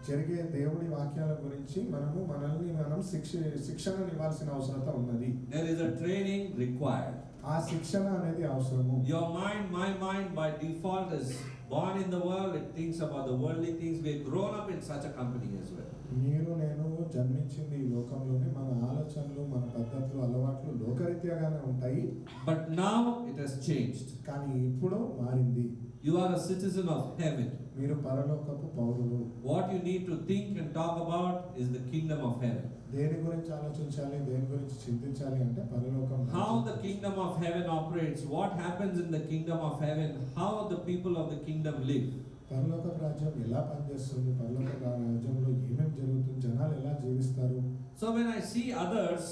S2: జరిగే దేవుడి వాక్యాల గురించి మనల్ని మనం శిక్షణ ఇవ్వాల్సిన అవసరత ఉన్నది.
S1: There is a training required.
S2: ఆ శిక్షణ అనేది అవసరము.
S1: Your mind, my mind by default is born in the world, it thinks about the worldly things. We have grown up in such a company as well.
S2: మీరు నేను జన్మించింది ఈ లోకంలోనే, మన ఆలోచనలు, మన పద్ధతులు, అలవాట్లు లోకరీత్యాగానే ఉంటాయి.
S1: But now it has changed.
S2: కానీ ఇప్పుడు మారింది.
S1: You are a citizen of heaven.
S2: మీరు పరలోకపు పౌరులు.
S1: What you need to think and talk about is the kingdom of heaven.
S2: దేని గురించి ఆలోచించాలి, దేని గురించి చింతించాలి అంటే పరలోకం.
S1: How the kingdom of heaven operates, what happens in the kingdom of heaven, how the people of the kingdom live.
S2: పరలోక రాజ్యం ఎలా పనిచేస్తుంది, పరలోక రాజ్యంలో ఏమేమి జరుగుతుంది, జనాలు ఎలా జీవిస్తారు.
S1: So when I see others,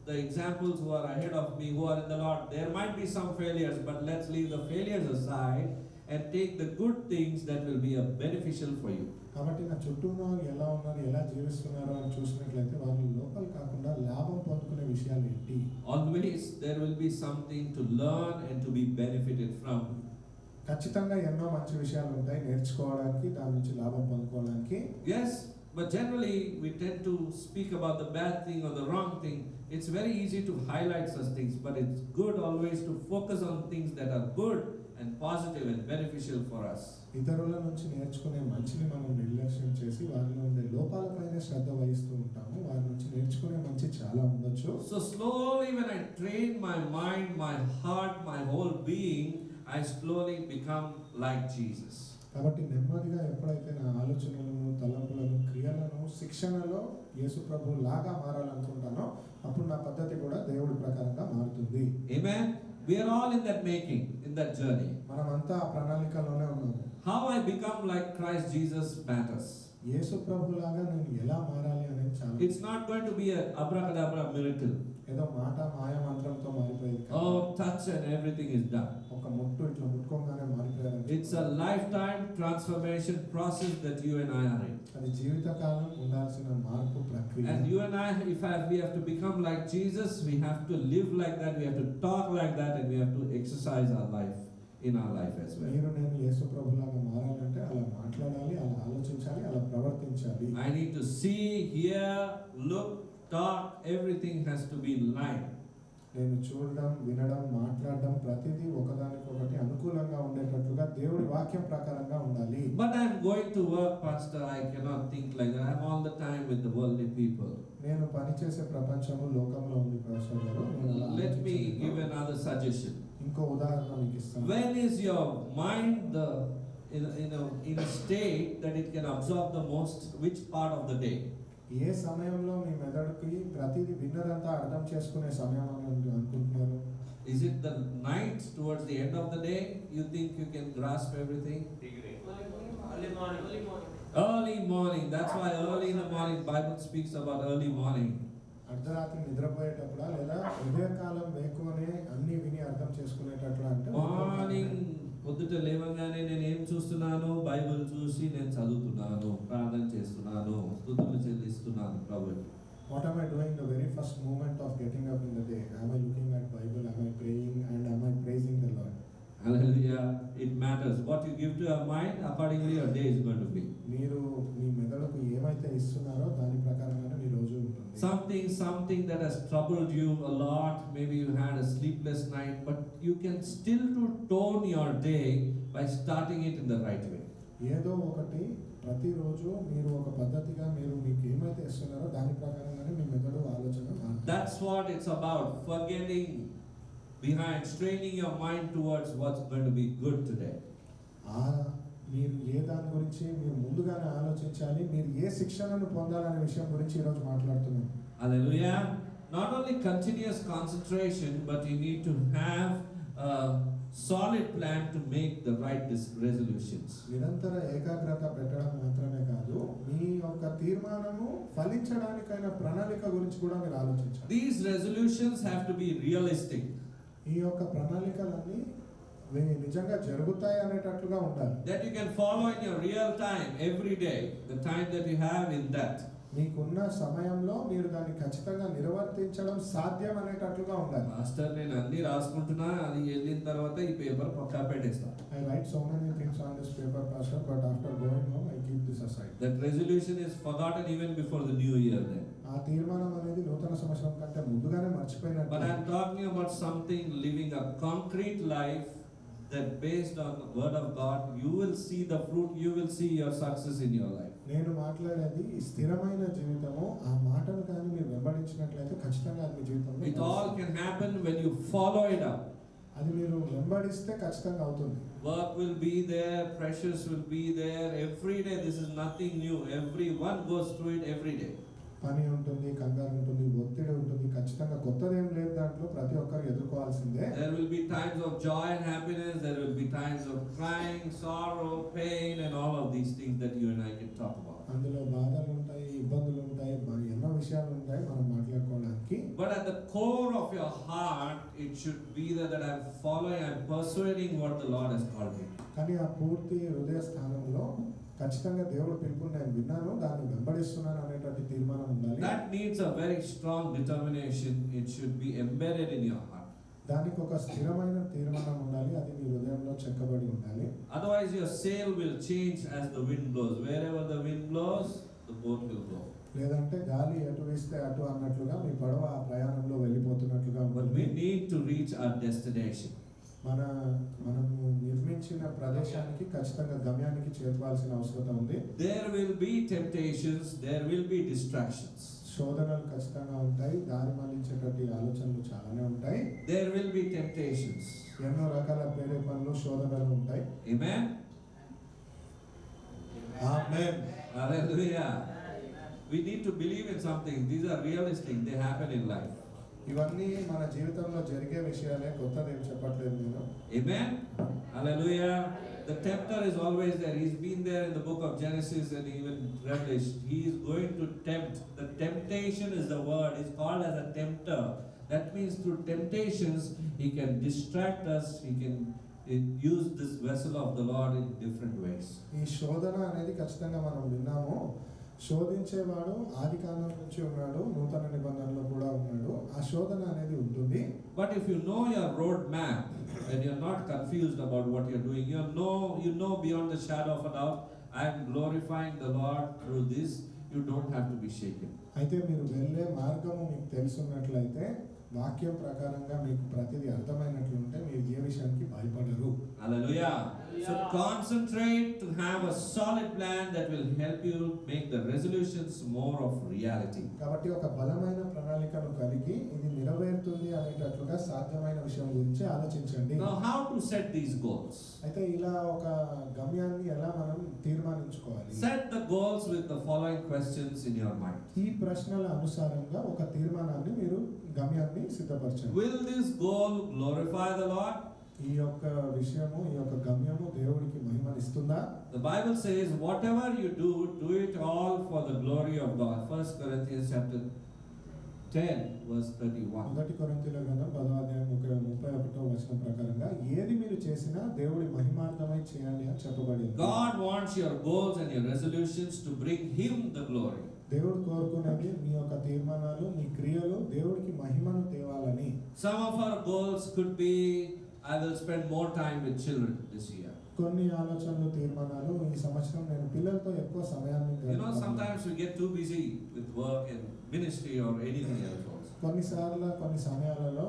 S1: the examples who are ahead of me, who are in the Lord, there might be some failures, but let's leave the failures aside and take the good things that will be beneficial for you.
S2: కాబట్టి నా చుట్టూ ఉన్న వాళ్ళు ఎలా ఉన్నారు, ఎలా జీవిస్తున్నారు అని చూసినట్లయితే వాళ్ళు లోపల కాకుండా లాభం పొందుకునే విషయాలు ఏంటి.
S1: Always there will be something to learn and to be benefited from.
S2: ఖచ్చితంగా ఎన్నో మంచి విషయాలు ఉంటాయి నేర్చుకోవడానికి, దాని నుంచి లాభం పొందుకోవడానికి.
S1: Yes, but generally we tend to speak about the bad thing or the wrong thing. It's very easy to highlight such things, but it's good always to focus on things that are good and positive and beneficial for us.
S2: ఇతరుల నుంచి నేర్చుకునే మంచిని మనం నిర్లక్ష్యం చేసి వారిలో ఉండే లోపాలపైన శ్రద్ధ వహిస్తూ ఉంటాము. వారి నుంచి నేర్చుకునే మంచి చాలా ఉండొచ్చు.
S1: So slowly when I train my mind, my heart, my whole being, I slowly become like Jesus.
S2: కాబట్టి నెమ్మదిగా ఎప్పుడైతే నా ఆలోచనలను, తలంపులను, క్రియలను శిక్షణలో యేసు ప్రభువు లాగా మారాలనుకుంటానో అప్పుడు నా పద్ధతి కూడా దేవుడి ప్రకారంగా మారుతుంది.
S1: Amen. We are all in that making, in that journey.
S2: మనమంతా ఆ ప్రణాళికలోనే ఉన్నాము.
S1: How I become like Christ Jesus matters.
S2: యేసు ప్రభులాగా నేను ఎలా మారాలి అనేది చాలా
S1: It's not going to be an abracadabra miracle.
S2: ఏదో మాట మాయ మంత్రంతో మారిపోయేది కాదు.
S1: Oh, touch and everything is done.
S2: ఒక ముట్టు ఇట్లా ముట్టుకోగానే మారిపోయారు.
S1: It's a lifetime transformation process that you and I are in.
S2: అది జీవితకాలం ఉండాల్సిన మార్పు ప్రక్రియ.
S1: And you and I, we have to become like Jesus, we have to live like that, we have to talk like that, and we have to exercise our life in our life as well.
S2: మీరు నేను యేసు ప్రభులాగా మారాలంటే అలా మాట్లాడాలి, అలా ఆలోచించాలి, అలా ప్రవర్తించాలి.
S1: I need to see, hear, look, talk, everything has to be in line.
S2: నేను చూడడం, వినడం, మాట్లాడడం ప్రతిదీ ఒకదానికొకటి అనుకూలంగా ఉండేటట్లుగా దేవుడి వాక్యం ప్రకారంగా ఉండాలి.
S1: But I'm going to work, Pastor, I cannot think like that. I'm all the time with the worldly people.
S2: నేను పనిచేసే ప్రపంచము లోకంలో ఉంది ప్రొఫెసర్ గారు. నేను అలా
S1: Let me
S2: ఆలోచించలేను.
S1: give another suggestion.
S2: ఇంకో ఉదాహరణ మీకు ఇస్తాను.
S1: When is your mind in a state that it can absorb the most, which part of the day?
S2: ఏ సమయంలో మీ మెదడుకి ప్రతిదీ విన్నదంతా అర్థం చేసుకునే సమయం అని అనుకుంటున్నారు?
S1: Is it the night towards the end of the day? You think you can grasp everything? Early morning. That's why early in the morning Bible speaks about early morning.
S2: అర్ధరాత్రి నిద్రపోయేటప్పుడా లేదా ఉదయకాలం వేకువనే అన్ని విని అర్థం చేసుకునేటట్లు అంటే
S1: మార్నింగ్ పొద్దుట లేవగానే నేను ఏం చూస్తున్నాను? బైబిల్ చూసి నేను చదువుతున్నాను, ప్రార్థన చేస్తున్నాను, స్తుతులు చెల్లిస్తున్నాను ప్రభువుకి.
S2: What am I doing the very first moment of getting up in the day? Am I looking at Bible? Am I praying? And am I praising the Lord?
S1: Hallelujah. It matters. What you give to your mind, accordingly your day is going to be.
S2: మీరు మీ మెదడుకు ఏమైతే ఇస్తున్నారో దాని ప్రకారంగానే మీ రోజు ఉంటుంది.
S1: Something that has troubled you a lot. Maybe you had a sleepless night, but you can still to tone your day by starting it in the right way.
S2: ఏదో ఒకటి ప్రతిరోజు మీరు ఒక పద్ధతిగా మీరు మీకు ఏమైతే ఇస్తున్నారో దాని ప్రకారంగానే మీ మెదడు ఆలోచన మారుతుంది.
S1: That's what it's about. Forgetting behind, straining your mind towards what's going to be good today.
S2: మీరు ఏ దాని గురించి మీరు ముందుగానే ఆలోచించాలి. మీరు ఏ శిక్షణను పొందాలనే విషయం గురించి ఈరోజు మాట్లాడుతున్నాం.
S1: Hallelujah. Not only continuous concentration, but you need to have a solid plan to make the right resolutions.
S2: నిరంతర ఏకాగ్రత పెట్టడం మాత్రమే కాదు, మీ యొక్క తీర్మానము ఫలించడానికైన ప్రణాళిక గురించి కూడా మీరు ఆలోచించాలి.
S1: These resolutions have to be realistic.
S2: ఈ యొక్క ప్రణాళికలన్నీ నిజంగా జరుగుతాయి అనేటట్లుగా ఉండాలి.
S1: That you can follow in your real time every day, the time that you have in that.
S2: మీకున్న సమయంలో మీరు దాన్ని ఖచ్చితంగా నిర్వర్తించడం సాధ్యం అనేటట్లుగా ఉండాలి.
S1: మాస్టర్ నేను అన్ని రాసుకుంటున్నా, అది వెళ్ళిన తర్వాత ఈ పేపర్ పక్కా పెట్టేస్తా.
S2: I write so many things on this paper, Pastor, but after going home I keep this aside.
S1: That resolution is forgotten even before the new year then.
S2: ఆ తీర్మానం అనేది నూతన సంవత్సరం కంటే ముందుగానే మర్చిపోయినట్టు.
S1: But I am talking about something living a concrete life that based on the word of God, you will see the fruit, you will see your success in your life.
S2: నేను మాట్లాడేది ఈ స్థిరమైన జీవితము. ఆ మాటను కానీ మీరు వెంబడించినట్లయితే ఖచ్చితంగా అది మీ జీవితంలో
S1: It all can happen when you follow it up.
S2: అది మీరు వెంబడిస్తే ఖచ్చితంగా అవుతుంది.
S1: Work will be there, pressures will be there every day. This is nothing new. Everyone goes through it every day.
S2: పని ఉంటుంది, కంగారు ఉంటుంది, ఒత్తిడి ఉంటుంది. ఖచ్చితంగా కొత్తదేం లేదు దాంట్లో, ప్రతి ఒక్కరు ఎదుర్కోవాల్సిందే.
S1: There will be times of joy and happiness. There will be times of crying, sorrow, pain, and all of these things that you and I can talk about.
S2: అందులో బాధలు ఉంటాయి, ఇబ్బందులు ఉంటాయి, ఎన్నో విషయాలు ఉంటాయి మనం మాట్లాడుకోవడానికి.
S1: But at the core of your heart, it should be that I'm following, I'm pursuing what the Lord has called me.
S2: కానీ ఆ పూర్తి హృదయ స్థానంలో ఖచ్చితంగా దేవుడు పిలుపుని నేను విన్నాను, దాన్ని వెంబడిస్తున్నాను అనేటువంటి తీర్మానం ఉండాలి.
S1: That needs a very strong determination. It should be embedded in your heart.
S2: దానికి ఒక స్థిరమైన తీర్మానం ఉండాలి, అది మీ హృదయంలో చెక్కబడి ఉండాలి.
S1: Otherwise your sail will change as the wind blows. Wherever the wind blows, the boat will go.
S2: లేదంటే గాలి ఎటు వీస్తే అటు అన్నట్లుగా మీ పడవ ఆ ప్రయాణంలో వెళ్ళిపోతున్నట్లుగా
S1: But
S2: ఉంటుంది.
S1: we need to reach our destination.
S2: మనము నిర్మించిన ప్రదేశానికి ఖచ్చితంగా గమ్యానికి చేరుకోవాల్సిన అవసరం ఉంది.
S1: There will be temptations, there will be distractions.
S2: శోధనలు ఖచ్చితంగా ఉంటాయి, దారి మళ్లించేటటువంటి ఆలోచనలు చాలానే ఉంటాయి.
S1: There will be temptations.
S2: ఎన్నో రకాల ప్రేరేపణలు, శోధనలు ఉంటాయి.
S1: Amen.
S2: Amen.
S1: Hallelujah. We need to believe in something. These are realistic. They happen in life.
S2: ఇవన్నీ మన జీవితంలో జరిగే విషయాలే, కొత్తది ఏం చెప్పట్లేదు నేను.
S1: Amen? Hallelujah. The tempter is always there. He's been there in the book of Genesis and even Revelation. He is going to tempt. The temptation is the word. He's called as a tempter. That means through temptations, he can distract us. He can use this vessel of the Lord in different ways.
S2: ఈ శోధన అనేది ఖచ్చితంగా మనం విన్నాము. శోధించేవాడు ఆది కాలం నుంచి ఉన్నాడు, నూతన నిబంధనలో కూడా ఉన్నాడు. ఆ శోధన అనేది ఉంటుంది.
S1: But if you know your road map and you're not confused about what you're doing, you know beyond the shadow of a doubt, I am glorifying the Lord through this. You don't have to be shaken.
S2: అయితే మీరు వెళ్ళే మార్గము మీకు తెలుసున్నట్లయితే, వాక్యం ప్రకారంగా మీకు ప్రతిదీ అర్థమైనట్లుంటే మీరు ఏ విషయానికి భయపడరు.
S1: Hallelujah. So concentrate to have a solid plan that will help you make the resolutions more of reality.
S2: కాబట్టి ఒక బలమైన ప్రణాళికను కలిగి ఇది నెరవేరుతుంది అనేటట్లుగా సాధ్యమైన విషయం గురించి ఆలోచించండి.
S1: Now how to set these goals?
S2: అయితే ఇలా ఒక గమ్యాన్ని ఎలా మనం తీర్మానించుకోవాలి?
S1: Set the goals with the following questions in your mind.
S2: ఈ ప్రశ్నల అనుసారంగా ఒక తీర్మానాన్ని మీరు గమ్యాన్ని సిద్ధపరచండి.
S1: Will this goal glorify the Lord?
S2: ఈ యొక్క విషయము, ఈ యొక్క గమ్యము దేవుడికి మహిమనిస్తుందా?
S1: The Bible says, whatever you do, do it all for the glory of God. 1 Corinthians chapter 10, verse 31.
S2: మొదటి కొరింథీయుల గ్రంథం 10వ అధ్యాయం 31వ వచనం ప్రకారంగా ఏది మీరు చేసినా దేవుడి మహిమార్థమై చేయండి అని చెప్పబడింది.
S1: God wants your goals and your resolutions to bring Him the glory.
S2: దేవుడు కోరుకునేది మీ యొక్క తీర్మానాలు, మీ క్రియలు దేవుడికి మహిమను తేవాలని.
S1: Some of our goals could be, I will spend more time with children this year.
S2: కొన్ని ఆలోచనలు, తీర్మానాలు, ఈ సంవత్సరం నేను పిల్లలతో ఎక్కువ సమయాన్ని
S1: You know, sometimes we get too busy with work and ministry or anything else also.
S2: కొన్నిసార్లు కొన్ని సమయాలలో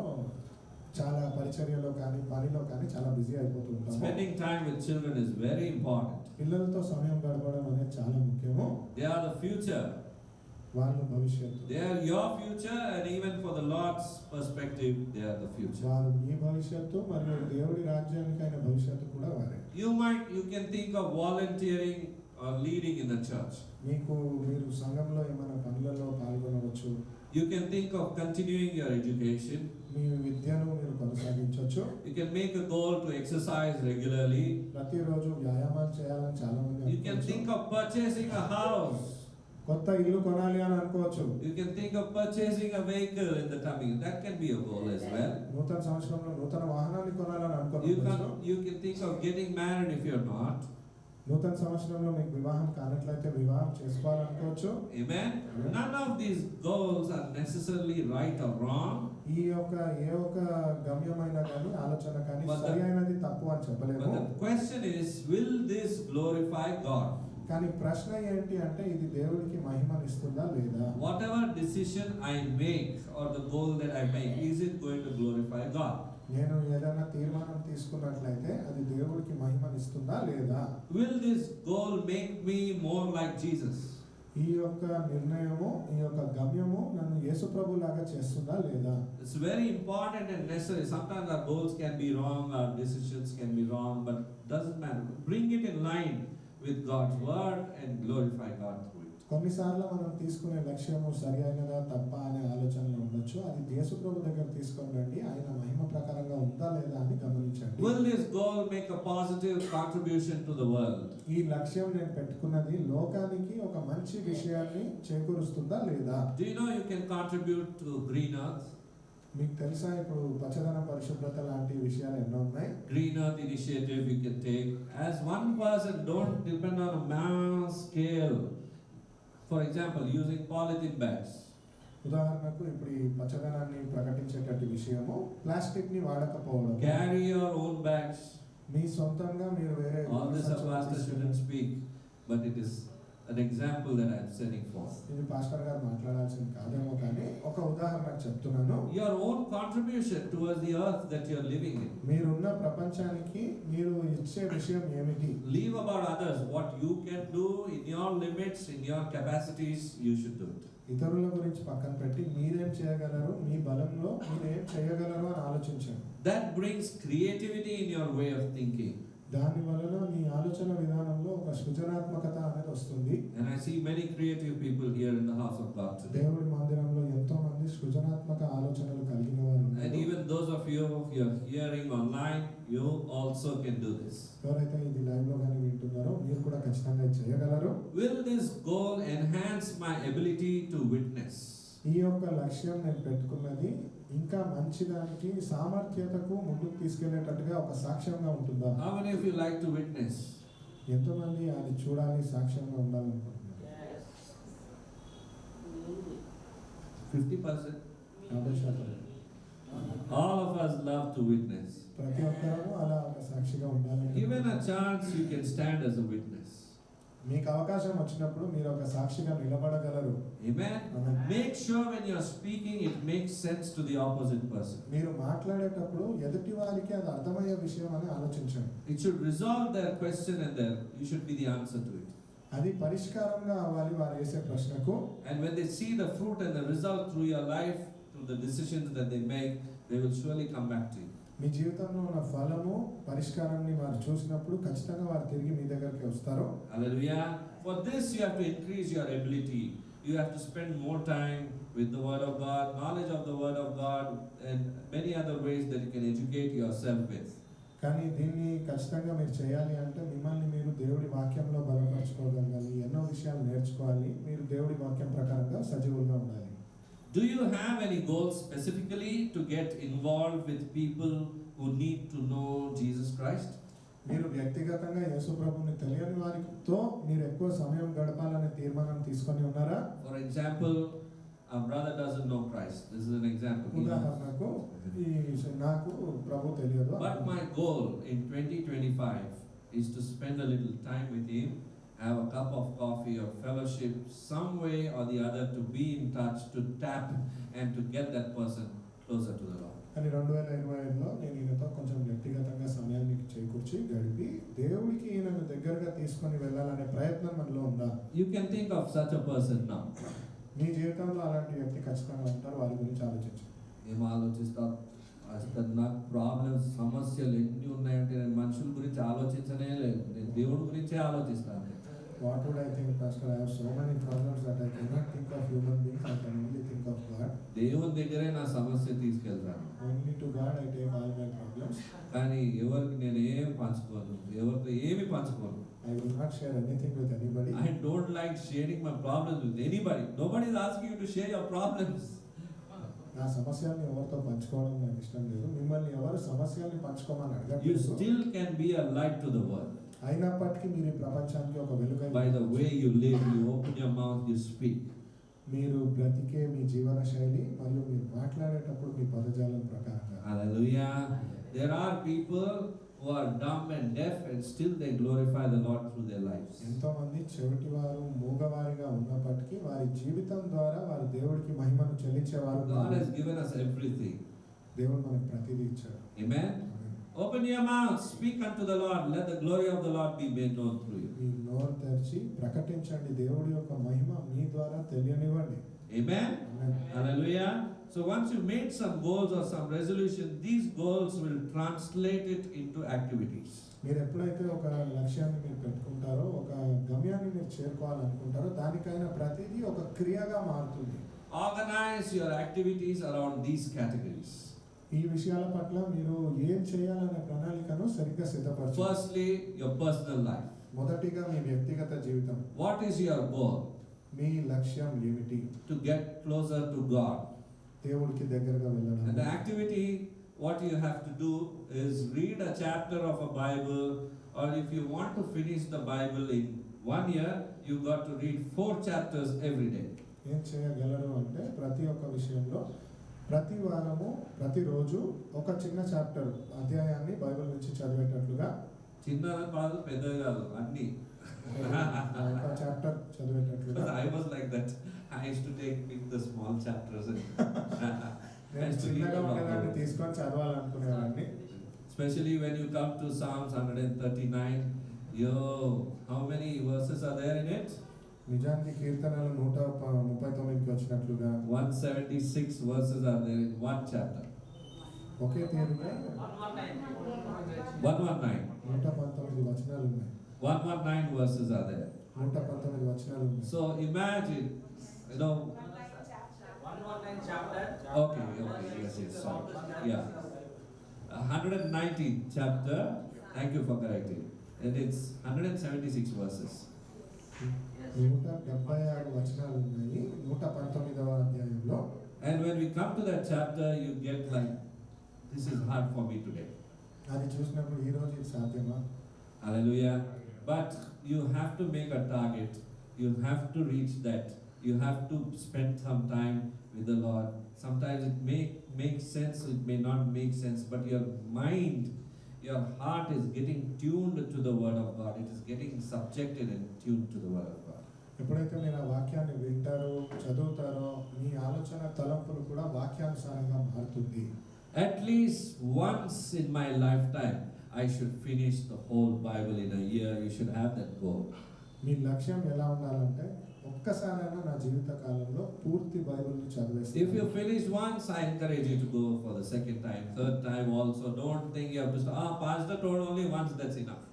S2: చాలా పరిచర్యలో కానీ పనిలో కానీ చాలా బిజీ అయిపోతూ ఉంటాము.
S1: Spending time with children is very important.
S2: పిల్లలతో సమయం గడపడం అనేది చాలా ముఖ్యము.
S1: They are the future.
S2: వాళ్ళ భవిష్యత్తు.
S1: They are your future, and even for the Lord's perspective, they are the future.
S2: వారు మీ భవిష్యత్తు మరియు దేవుడి రాజ్యానికైన భవిష్యత్తు కూడా వారే.
S1: You can think of volunteering or leading in the church.
S2: మీరు సంఘంలో ఏమైనా పనులలో పాల్గొనవచ్చు.
S1: You can think of continuing your education.
S2: మీ విద్యను మీరు కొనసాగించవచ్చు.
S1: You can make a goal to exercise regularly.
S2: ప్రతిరోజు వ్యాయామాలు చేయాలని చాలా మంది
S1: You can
S2: అనుకోవచ్చు.
S1: think of purchasing a house.
S2: కొత్త ఇల్లు కొనాలి అని అనుకోవచ్చు.
S1: You can think of purchasing a vehicle in the coming. That can be a goal as well.
S2: నూతన సంవత్సరంలో నూతన వాహనాన్ని కొనాలని అనుకోవచ్చు.
S1: You can think of getting married if you're not.
S2: నూతన సంవత్సరంలో మీకు వివాహం కానట్లయితే వివాహం చేసుకోవాలనుకోవచ్చు.
S1: Amen. None of these goals are necessarily right or wrong.
S2: ఈ యొక్క ఏ ఒక్క గమ్యమైనా కానీ ఆలోచన కానీ
S1: But the-
S2: సరి అయినది తప్పు అని చెప్పలేము.
S1: But the question is, will this glorify God?
S2: కానీ ప్రశ్న ఏంటి అంటే ఇది దేవుడికి మహిమనిస్తుందా లేదా?
S1: Whatever decision I make or the goal that I make, is it going to glorify God?
S2: నేను ఏదైనా తీర్మానం తీసుకున్నట్లయితే అది దేవుడికి మహిమనిస్తుందా లేదా?
S1: Will this goal make me more like Jesus?
S2: ఈ యొక్క నిర్ణయము, ఈ యొక్క గమ్యము నన్ను యేసు ప్రభు లాగా చేస్తుందా లేదా?
S1: It's very important and necessary. Sometimes our goals can be wrong, our decisions can be wrong, but doesn't matter. Bring it in line with God's word and glorify God through it.
S2: కొన్నిసార్లు మనం తీసుకునే లక్ష్యము సరి అయినదా తప్ప అనే ఆలోచనలు ఉండొచ్చు. అది యేసు ప్రభు దగ్గర తీసుకొని రండి, ఆయన మహిమ ప్రకారంగా ఉందా లేదా అని గమనించండి.
S1: Will this goal make a positive contribution to the world?
S2: ఈ లక్ష్యం నేను పెట్టుకున్నది లోకానికి ఒక మంచి విషయాన్ని చేకూరుస్తుందా లేదా?
S1: Do you know you can contribute to Green Earth?
S2: మీకు తెలుసా ఇప్పుడు పచ్చదనం, పరిశుభ్రత లాంటి విషయాలు ఎన్నో ఉన్నాయి.
S1: Green Earth initiative you can take. As one person, don't depend on a mass scale. For example, using polythene bags.
S2: ఉదాహరణకు ఇప్పుడు ఈ పచ్చదనాన్ని ప్రకటించేటటువంటి విషయము ప్లాస్టిక్ ని వాడకపోవడం.
S1: Carry your own bags.
S2: మీ సొంతంగా మీరు వేరే
S1: All this a pastor shouldn't speak, but it is an example that I am setting for.
S2: ఇది pastor గారు మాట్లాడాల్సింది కాదేమో కానీ ఒక ఉదాహరణ చెప్తున్నాను.
S1: Your own contribution towards the earth that you are living in.
S2: మీరున్న ప్రపంచానికి మీరు ఇచ్చే విషయం ఏమిటి?
S1: Leave about others. What you can do in your limits, in your capacities, you should do it.
S2: ఇతరుల గురించి పక్కన పెట్టి మీరేం చేయగలరు, మీ బలంలో మీరేం చేయగలరు అని ఆలోచించండి.
S1: That brings creativity in your way of thinking.
S2: దాని వలన మీ ఆలోచన విధానంలో ఒక సృజనాత్మకత అనేది వస్తుంది.
S1: And I see many creative people here in the house of God today.
S2: దేవుడి మందిరంలో ఎంతో మంది సృజనాత్మక ఆలోచనలు కలిగిన వారు
S1: And
S2: ఉన్నారు.
S1: even those of you who are hearing online, you also can do this.
S2: ఎవరైతే ఇది లైవ్ లో కానీ వింటున్నారో మీరు కూడా ఖచ్చితంగా ఇది చేయగలరు.
S1: Will this goal enhance my ability to witness?
S2: ఈ యొక్క లక్ష్యం నేను పెట్టుకున్నది ఇంకా మంచిదానికి సామర్థ్యతకు ముందుకు తీసుకెళ్లేటట్టుగా ఒక సాక్ష్యంగా ఉంటుందా?
S1: How many of you like to witness?
S2: ఎంతో మంది అది చూడాలి, సాక్ష్యంగా ఉండాలనుకుంటున్నారు.
S1: 50%.
S2: 50%.
S1: All of us love to witness.
S2: ప్రతి ఒక్కరూ అలా ఒక సాక్షిగా ఉండాలని.
S1: Given a chance, you can stand as a witness.
S2: మీకు అవకాశం వచ్చినప్పుడు మీరు ఒక సాక్షిగా నిలబడగలరు.
S1: Amen.
S2: Amen.
S1: Make sure when you are speaking, it makes sense to the opposite person.
S2: మీరు మాట్లాడేటప్పుడు ఎదుటి వారికి అది అర్థమయ్యే విషయం అని ఆలోచించండి.
S1: It should resolve their question and you should be the answer to it.
S2: అది పరిష్కారంగా అవ్వాలి వారు వేసే ప్రశ్నకు.
S1: And when they see the fruit and the result through your life, through the decisions that they make, they will surely come back to you.
S2: మీ జీవితంలో ఉన్న ఫలము పరిష్కారాన్ని వారు చూసినప్పుడు ఖచ్చితంగా వారు తిరిగి మీ దగ్గరికి వస్తారు.
S1: Hallelujah. For this you have to increase your ability. You have to spend more time with the word of God, knowledge of the word of God, and many other ways that you can educate yourself with.
S2: కానీ దీన్ని ఖచ్చితంగా మీరు చేయాలి అంటే మిమ్మల్ని మీరు దేవుడి వాక్యంలో బలపరచుకోగలగాలి, ఎన్నో విషయాలు నేర్చుకోవాలి, మీరు దేవుడి వాక్యం ప్రకారంగా సజీవులుగా ఉండాలి.
S1: Do you have any goals specifically to get involved with people who need to know Jesus Christ?
S2: మీరు వ్యక్తిగతంగా యేసు ప్రభువుని తెలియని వారితో మీరు ఎక్కువ సమయం గడపాలనే తీర్మానం తీసుకొని ఉన్నారా?
S1: For example, a brother doesn't know Christ. This is an example.
S2: ఉదాహరణకు నాకు ప్రభు తెలియదు.
S1: But my goal in 2025 is to spend a little time with him, have a cup of coffee or fellowship, some way or the other, to be in touch, to tap and to get that person closer to the Lord.
S2: కానీ 2025లో నేను ఈయనతో కొంచెం వ్యక్తిగతంగా సమయాన్ని చేకూర్చి గడిపి దేవుడికి ఈయనను దగ్గరగా తీసుకొని వెళ్ళాలనే ప్రయత్నం మనలో ఉందా?
S1: You can think of such a person now.
S2: మీ జీవితంలో అలాంటి వ్యక్తి ఖచ్చితంగా ఉంటారు. వారి గురించి ఆలోచించండి.
S1: ఏం ఆలోచిస్తా? అసలు నాకు ప్రాబ్లమ్స్, సమస్యలు ఎన్ని ఉన్నాయంటే నేను మనుషుల గురించి ఆలోచించనే లేదు, నేను దేవుడి గురించే ఆలోచిస్తాను.
S2: What would I think, Pastor? I have so many problems that I cannot think of human beings. I can only think of God.
S1: దేవుని దగ్గరే నా సమస్య తీసుకెళ్తాను.
S2: Only to God I take all my problems.
S1: కానీ ఎవరికి నేను ఏం పంచుకోను, ఎవరితో ఏమి పంచుకోను.
S2: I will not share anything with anybody.
S1: I don't like sharing my problems with anybody. Nobody is asking you to share your problems.
S2: నా సమస్యల్ని ఎవరితో పంచుకోవడం నాకు ఇష్టం లేదు. మిమ్మల్ని ఎవరు సమస్యల్ని పంచుకోమని
S1: You
S2: అడగట్లేదు.
S1: still can be a light to the world.
S2: అయినప్పటికీ మీరు ఈ ప్రపంచానికి ఒక వెలుగై
S1: By the way you live, you open your mouth, you speak.
S2: మీరు బ్రతికే మీ జీవన శైలి మరియు మీరు మాట్లాడేటప్పుడు మీ పదజాలం ప్రకారంగా.
S1: Hallelujah. There are people who are dumb and deaf and still they glorify the Lord through their lives.
S2: ఎంతో మంది చెవిటివారు మూగవారిగా ఉన్నప్పటికీ వారి జీవితం ద్వారా వారు దేవుడికి మహిమను చెల్లించేవారు.
S1: God has given us everything.
S2: దేవుడు మనకు ప్రతిదీ ఇచ్చాడు.
S1: Amen. Open your mouth, speak unto the Lord, let the glory of the Lord be made known through you.
S2: మీ నోరు తెరిచి ప్రకటించండి, దేవుడి యొక్క మహిమ మీ ద్వారా తెలియనివ్వండి.
S1: Amen.
S2: Amen.
S1: Hallelujah. So once you made some goals or some resolution, these goals will translate it into activities.
S2: మీరు ఎప్పుడైతే ఒక లక్ష్యాన్ని మీరు పెట్టుకుంటారో, ఒక గమ్యాన్ని మీరు చేరుకోవాలనుకుంటారో, దానికైనా ప్రతిదీ ఒక క్రియగా మారుతుంది.
S1: Organize your activities around these categories.
S2: ఈ విషయాల పట్ల మీరు ఏం చేయాలనే ప్రణాళికను సరిగ్గా సిద్ధపరచండి.
S1: Firstly, your personal life.
S2: మొదటిగా మీ వ్యక్తిగత జీవితం.
S1: What is your goal?
S2: మీ లక్ష్యం ఏమిటి?
S1: To get closer to God.
S2: దేవుడికి దగ్గరగా వెళ్ళడం.
S1: And the activity, what you have to do is read a chapter of a Bible, or if you want to finish the Bible in 1 year, you got to read 4 chapters every day.
S2: ఏం చేయగలరు అంటే ప్రతి ఒక్క విషయంలో ప్రతి వారము ప్రతిరోజు ఒక చిన్న చాప్టర్ అధ్యాయాన్ని బైబిల్ నుంచి చదివేటట్లుగా.
S1: చిన్న కాదు, పెద్దది కాదు, అన్ని.
S2: ఒక chapter చదివేటట్లుగా.
S1: I was like that. I used to pick the small chapters.
S2: నేను చిన్నగా ఉండేదాన్ని తీసుకొని చదవాలనుకునేవాడిని.
S1: Especially when you come to Psalms 139, how many verses are there in it?
S2: నిజానికి కీర్తనలు 139కి వచ్చినట్లుగా
S1: 176 verses are there in one chapter.
S2: ఒకే తీరుగా
S1: 119.
S2: 119 వచనాలు ఉన్నాయి.
S1: 119 verses are there.
S2: 119 వచనాలు ఉన్నాయి.
S1: So imagine, you know,
S6: 119 chapter.
S1: okay, yes, sorry. Yeah. 119 chapter, thank you for correcting. And it's 176 verses.
S2: 176 వచనాలు ఉన్నాయి 119వ అధ్యాయంలో.
S1: And when we come to that chapter, you get like, this is hard for me today.
S2: అది చూసినప్పుడు ఈ రోజు ఇది సాధ్యమా?
S1: Hallelujah. But you have to make a target. You have to reach that. You have to spend some time with the Lord. Sometimes it may make sense, it may not make sense, but your mind, your heart is getting tuned to the Word of God. It is getting subjected and tuned to the Word of God.
S2: ఎప్పుడైతే మీరు ఆ వాక్యాన్ని వింటారో చదువుతారో మీ ఆలోచన తలంపులు కూడా వాక్యానుసారంగా మారుతుంది.
S1: At least once in my lifetime, I should finish the whole Bible in a year. You should have that goal.
S2: మీ లక్ష్యం ఎలా ఉండాలంటే ఒక్కసారైనా నా జీవిత కాలంలో పూర్తి బైబిల్ని చదివేస్తాను.
S1: If you finish once, I encourage you to go for the second time, third time also. Don't think you have to start. Pastor told only once, that's enough.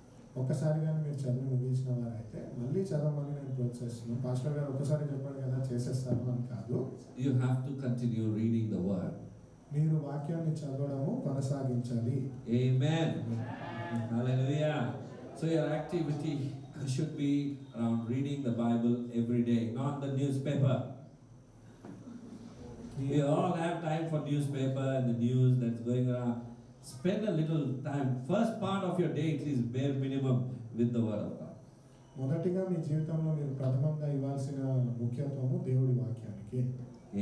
S2: ఒక్కసారిగానే మీరు చదివి ముగించిన వారైతే మళ్ళీ చదవమని నేను ప్రోత్సహిస్తున్నాను. పాస్టర్ గారు ఒక్కసారి చెప్పాడు కదా చేసేస్తాను అని కాదు.
S1: You have to continue reading the Word.
S2: మీరు వాక్యాన్ని చదవడము కొనసాగించాలి.
S1: Amen. Hallelujah. So your activity should be around reading the Bible every day, not the newspaper. We all have time for newspaper and the news that's going around. Spend a little time, first part of your day at least bare minimum with the Word of God.
S2: మొదటిగా మీ జీవితంలో మీరు ప్రథమంగా ఇవ్వాల్సిన ముఖ్యత్వము దేవుడి వాక్యానికి.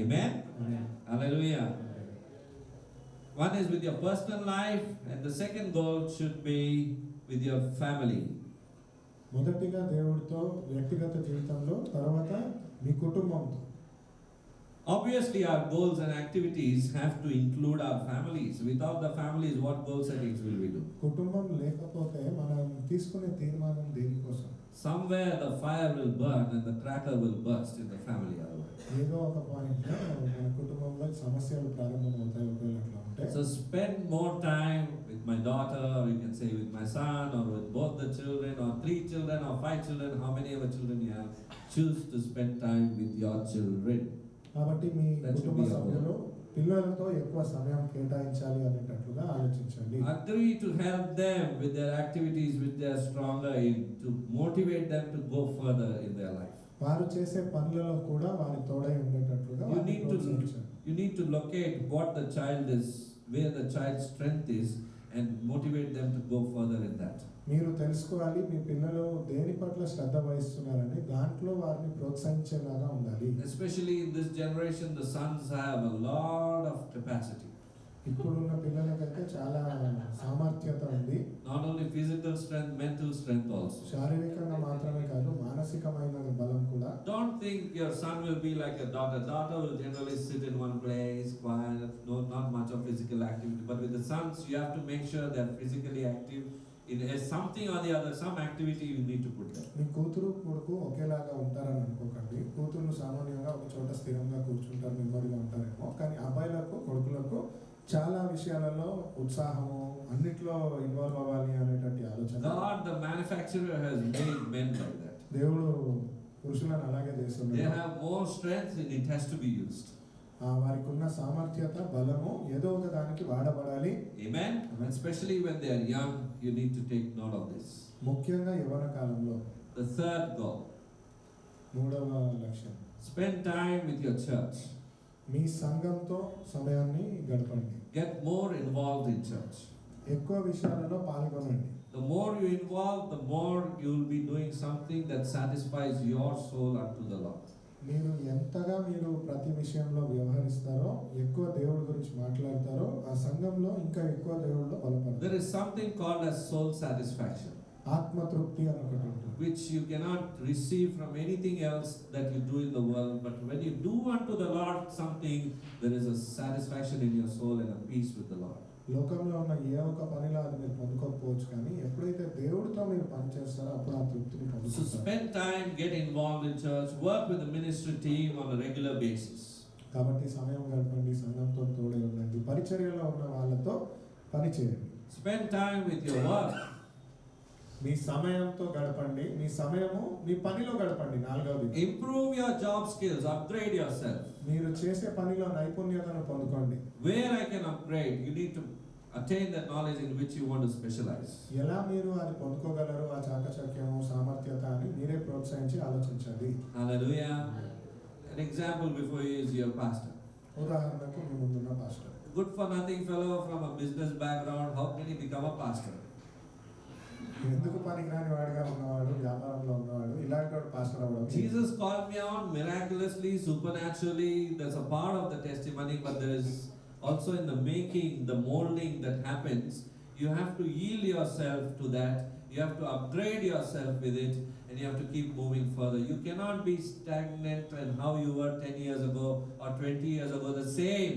S1: Amen.
S2: Amen.
S1: Hallelujah. One is with your personal life, and the second goal should be with your family.
S2: మొదటిగా దేవుడితో వ్యక్తిగత జీవితంలో, తర్వాత మీ కుటుంబంతో.
S1: Obviously, our goals and activities have to include our families. Without the families, what goal settings will we do?
S2: కుటుంబం లేకపోతే మనం తీసుకునే తీర్మానం దేనికోసం?
S1: Somewhere the fire will burn and the cracker will burst in the family otherwise.
S2: ఏదో ఒక పాయింట్లో మన కుటుంబంలో సమస్యలు ప్రారంభమవుతాయి ఒకవేళ అట్లా ఉంటే.
S1: So spend more time with my daughter, or you can say with my son, or with both the children, or 3 children, or 5 children, how many ever children you have. Choose to spend time with your children.
S2: కాబట్టి మీ
S1: That should
S2: కుటుంబ
S1: be our
S2: సభ్యులు పిల్లలతో ఎక్కువ సమయం కేటాయించాలి అనేటట్లుగా ఆలోచించండి.
S1: Agree to help them with their activities, with their stronger in, to motivate them to go further in their life.
S2: వారు చేసే పనులలో కూడా వారి తోడై ఉండేటట్లుగా
S1: You
S2: వారిని
S1: need
S2: ప్రోత్సహించండి.
S1: you need to locate what the child is, where the child's strength is, and motivate them to go further in that.
S2: మీరు తెలుసుకోవాలి మీ పిల్లలు దేని పట్ల శ్రద్ధ వహిస్తున్నారని, దాంట్లో వారిని ప్రోత్సహించేలాగా ఉండాలి.
S1: Especially in this generation, the sons have a lot of capacity.
S2: ఇప్పుడున్న పిల్లలకైతే చాలా సామర్థ్యత ఉంది.
S1: Not only physical strength, mental strength also.
S2: శారీరకంగా మాత్రమే కాదు మానసికమైన బలం కూడా.
S1: Don't think your son will be like a daughter. Daughter will generally sit in one place, quiet, not much of physical activity. But with the sons, you have to make sure they're physically active. In something or the other, some activity you need to put them.
S2: మీ కూతురు కొడుకు ఒకేలాగా ఉంటారని అనుకోకండి. కూతురు సామాన్యంగా ఒక చోట స్థిరంగా కూర్చుంటారు, నెమ్మదిగా ఉంటారేమో. కానీ అబ్బాయిలకు కొడుకులకు చాలా విషయాలలో ఉత్సాహము, అన్నిట్లో ఇన్వాల్వ్ అవ్వాలి అనేటువంటి ఆలోచన.
S1: God, the manufacturer, has made men like that.
S2: దేవుడు పురుషులను అలాగే
S1: They
S2: చేస్తున్నాడు.
S1: have more strength and it has to be used.
S2: వారికి ఉన్న సామర్థ్యత బలము ఏదో ఒక దానికి వాడబడాలి.
S1: Amen? And especially when they are young, you need to take note of this.
S2: ముఖ్యంగా యవ్వన కాలంలో.
S1: The third goal,
S2: మూడవ లక్ష్యం,
S1: spend time with your church.
S2: మీ సంఘంతో సమయాన్ని గడపండి.
S1: Get more involved in church.
S2: ఎక్కువ విషయాలలో పాల్గొనండి.
S1: The more you involve, the more you will be doing something that satisfies your soul unto the Lord.
S2: మీరు ఎంతగా మీరు ప్రతి విషయంలో వ్యవహరిస్తారో, ఎక్కువ దేవుడి గురించి మాట్లాడతారో, ఆ సంఘంలో ఇంకా ఎక్కువ దేవుడిలో బలపడతారు.
S1: There is something called as soul satisfaction,
S2: ఆత్మతృప్తి అని ఒకటి ఉంటుంది,
S1: which you cannot receive from anything else that you do in the world. But when you do unto the Lord something, there is a satisfaction in your soul and a peace with the Lord.
S2: లోకంలో ఉన్న ఏ ఒక్క పనిలో అది మీరు పొందుకోకపోవచ్చు, కానీ ఎప్పుడైతే దేవుడితో మీరు పని చేస్తారో అప్పుడు ఆ తృప్తిని
S1: So
S2: పొందుకుంటారు.
S1: spend time, get involved in church, work with the ministry team on a regular basis.
S2: కాబట్టి సమయం గడపండి, సంఘంతో తోడే ఉండండి, పరిచర్యలో ఉన్న వాళ్ళతో పని చేయండి.
S1: Spend time with your work.
S2: మీ సమయంతో గడపండి, మీ సమయము మీ పనిలో గడపండి. నాలుగవది,
S1: Improve your job skills, upgrade yourself.
S2: మీరు చేసే పనిలో నైపుణ్యతను పొందుకోండి.
S1: Where I can upgrade, you need to attain that knowledge in which you want to specialize.
S2: ఎలా మీరు అది పొందుకోగలరు, ఆ చాకచక్యము, సామర్థ్యత అని మీరే ప్రోత్సహించి ఆలోచించాలి.
S1: Hallelujah. An example before you is your pastor.
S2: ఉదాహరణకు మీ ముందున్న pastor,
S1: Good for nothing fellow from a business background, how can he become a pastor?
S2: ఎందుకు పనికిరాని వాడిగా ఉన్నవాడు, వ్యాపారంలో ఉన్నవాడు, ఇలాంటి వాడు పాస్టర్ అవ్వడం.
S1: Jesus called me out miraculously, supernaturally. That's a part of the testimony, but there is also in the making, the molding that happens. You have to yield yourself to that. You have to upgrade yourself with it, and you have to keep moving further. You cannot be stagnant and how you were 10 years ago or 20 years ago, the same.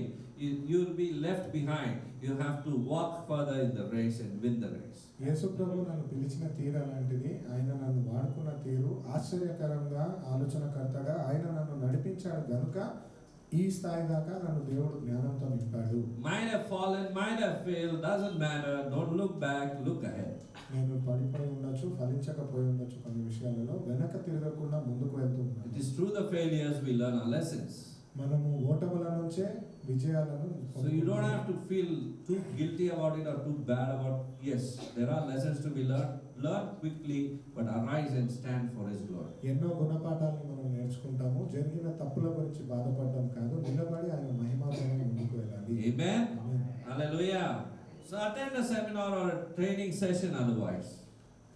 S1: You'll be left behind. You have to walk further in the race and win the race.
S2: యేసు ప్రభు నన్ను పిలిచిన తీరు అలాంటిది. ఆయన నన్ను వాడుకున్న తీరు ఆశ్చర్యకరంగా, ఆలోచనకర్తగా ఆయన నన్ను నడిపించాడు గనుక ఈ స్థాయి దాకా నన్ను దేవుడు జ్ఞానంతో నింపాడు.
S1: Might have fallen, might have failed, doesn't matter. Don't look back, look ahead.
S2: నేను పడిపోయి ఉండొచ్చు, ఫలించకపోయి ఉండొచ్చు కొన్ని విషయాలలో, వెనక తిరగకుండా ముందుకు వెళ్తూ
S1: It
S2: ఉన్నాను.
S1: is through the failures we learn our lessons.
S2: మనము ఓటముల నుంచే విజయాలను
S1: So you don't have to feel too guilty about it or too bad about. Yes, there are lessons to be learned. Learn quickly, but arise and stand for His glory.
S2: ఎన్నో గుణపాఠాలను మనం నేర్చుకుంటాము. జరిగిన తప్పుల గురించి బాధపడడం కాదు, నిలబడి ఆయన మహిమతో ముందుకు వెళ్ళాలి.
S1: Amen.
S2: Amen.
S1: Hallelujah. So attend a seminar or a training session otherwise.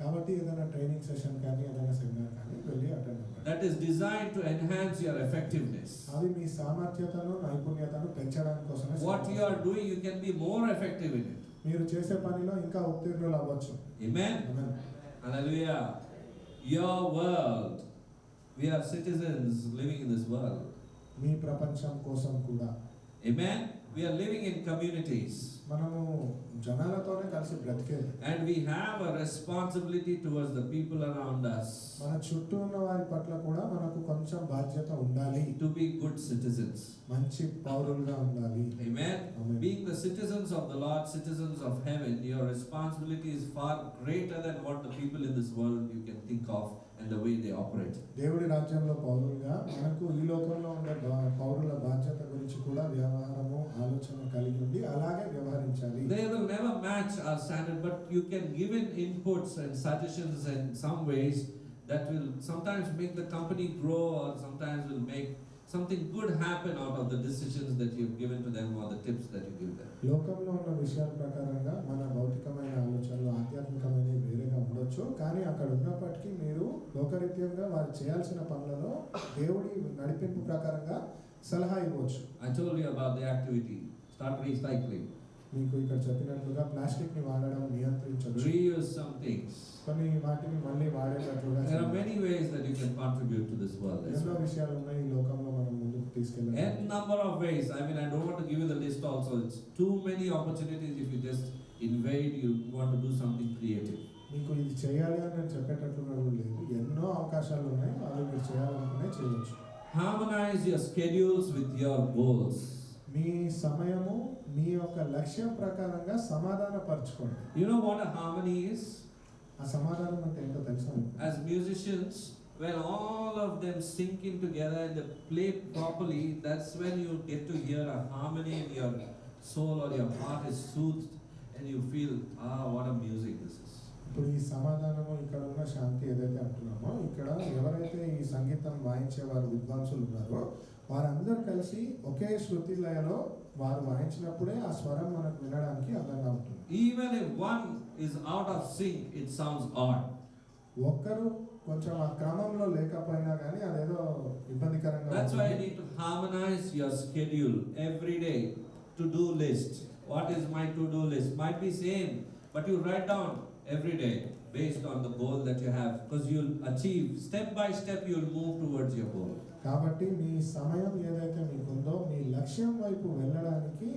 S2: కాబట్టి ఏదైనా ట్రైనింగ్ సెషన్ కానీ ఏదైనా సెమినార్ కానీ వెళ్ళి అటెండ్ అవ్వండి.
S1: That is designed to enhance your effectiveness.
S2: అవి మీ సామర్థ్యతను, నైపుణ్యతను పెంచడానికి కోసమే.
S1: What you are doing, you can be more effective in it.
S2: మీరు చేసే పనిలో ఇంకా ఉత్తీర్ణులు అవ్వచ్చు.
S1: Amen.
S2: Amen.
S1: Hallelujah. Your world. We are citizens living in this world.
S2: మీ ప్రపంచం కోసం కూడా.
S1: Amen. We are living in communities.
S2: మనము జనాలతోనే కలిసి బ్రతికేది.
S1: And we have a responsibility towards the people around us
S2: మన చుట్టూ ఉన్న వారి పట్ల కూడా మనకు కొంచెం బాధ్యత ఉండాలి.
S1: to be good citizens.
S2: మంచి పౌరులుగా ఉండాలి.
S1: Amen.
S2: Amen.
S1: Being the citizens of the Lord, citizens of heaven, your responsibility is far greater than what the people in this world you can think of and the way they operate.
S2: దేవుడి రాజ్యంలో పౌరులుగా మనకు ఈ లోకంలో ఉండే పౌరుల బాధ్యత గురించి కూడా వ్యవహారము, ఆలోచన కలిగి ఉండి అలాగే వ్యవహరించాలి.
S1: They will never match our standard, but you can give in inputs and suggestions in some ways that will sometimes make the company grow or sometimes will make something good happen out of the decisions that you've given to them or the tips that you give them.
S2: లోకంలో ఉన్న విషయాల ప్రకారంగా మన భౌతికమైన ఆలోచనలు, ఆధ్యాత్మికమైనవి వేరేగా ఉండొచ్చు. కానీ అక్కడ ఉన్నప్పటికీ మీరు లోకరీత్యంగా వారు చేయాల్సిన పనులలో దేవుడి నడిపింపు ప్రకారంగా సలహా ఇవ్వచ్చు.
S1: I told you about the activity. Start recycling.
S2: మీకు ఇక్కడ చెప్పినట్లుగా ప్లాస్టిక్ ని వాడడం నియంత్రించవచ్చు.
S1: Reuse some things.
S2: కొన్ని వాటిని మళ్ళీ వాడేటట్లుగా
S1: There are many ways that you can contribute to this world. as
S2: ఎన్నో
S1: well.
S2: విషయాలు ఉన్నాయి ఈ లోకంలో మనం ముందుకు తీసుకెళ్ళాలి.
S1: N number of ways. I mean, I don't want to give you the list also. It's too many opportunities if you just invade, you want to do something creative.
S2: మీకు ఇది చేయాలి అని నేను చెప్పేటట్లుగా కూడా లేదు. ఎన్నో అవకాశాలు ఉన్నాయి, అవి మీరు చేయాలనుకునే చేయవచ్చు.
S1: Harmonize your schedules with your goals.
S2: మీ సమయము మీ యొక్క లక్ష్యం ప్రకారంగా సమాధానపరచుకోండి.
S1: You know what a harmony is?
S2: ఆ సమాధానం అంటే ఏంటో తెలుసా మీకు?
S1: As musicians, when all of them sink in together and they play properly, that's when you get to hear a harmony in your soul or your heart is soothed and you feel, what a music this is.
S2: ఇప్పుడు ఈ సమాధానము, ఇక్కడ ఉన్న శాంతి ఏదైతే అంటున్నామో, ఇక్కడ ఎవరైతే ఈ సంగీతం వాయించే వారు విద్వాంసులు ఉన్నారో వారందరూ కలిసి ఒకే శృతి లయలో వారు వాయించినప్పుడే ఆ స్వరం మనకు వినడానికి అందంగా ఉంటుంది.
S1: Even if one is out of sync, it sounds odd.
S2: ఒక్కరు కొంచెం ఆ క్రమంలో లేకపోయినా కానీ అదేదో ఇబ్బందికరంగా
S1: That's why you
S2: ఉంటుంది.
S1: need to harmonize your schedule every day. To-do list. What is my to-do list? Might be same, but you write down every day based on the goal that you have, because you'll achieve step by step, you'll move towards your goal.
S2: కాబట్టి మీ సమయం ఏదైతే మీకుందో మీ లక్ష్యం వైపు వెళ్ళడానికి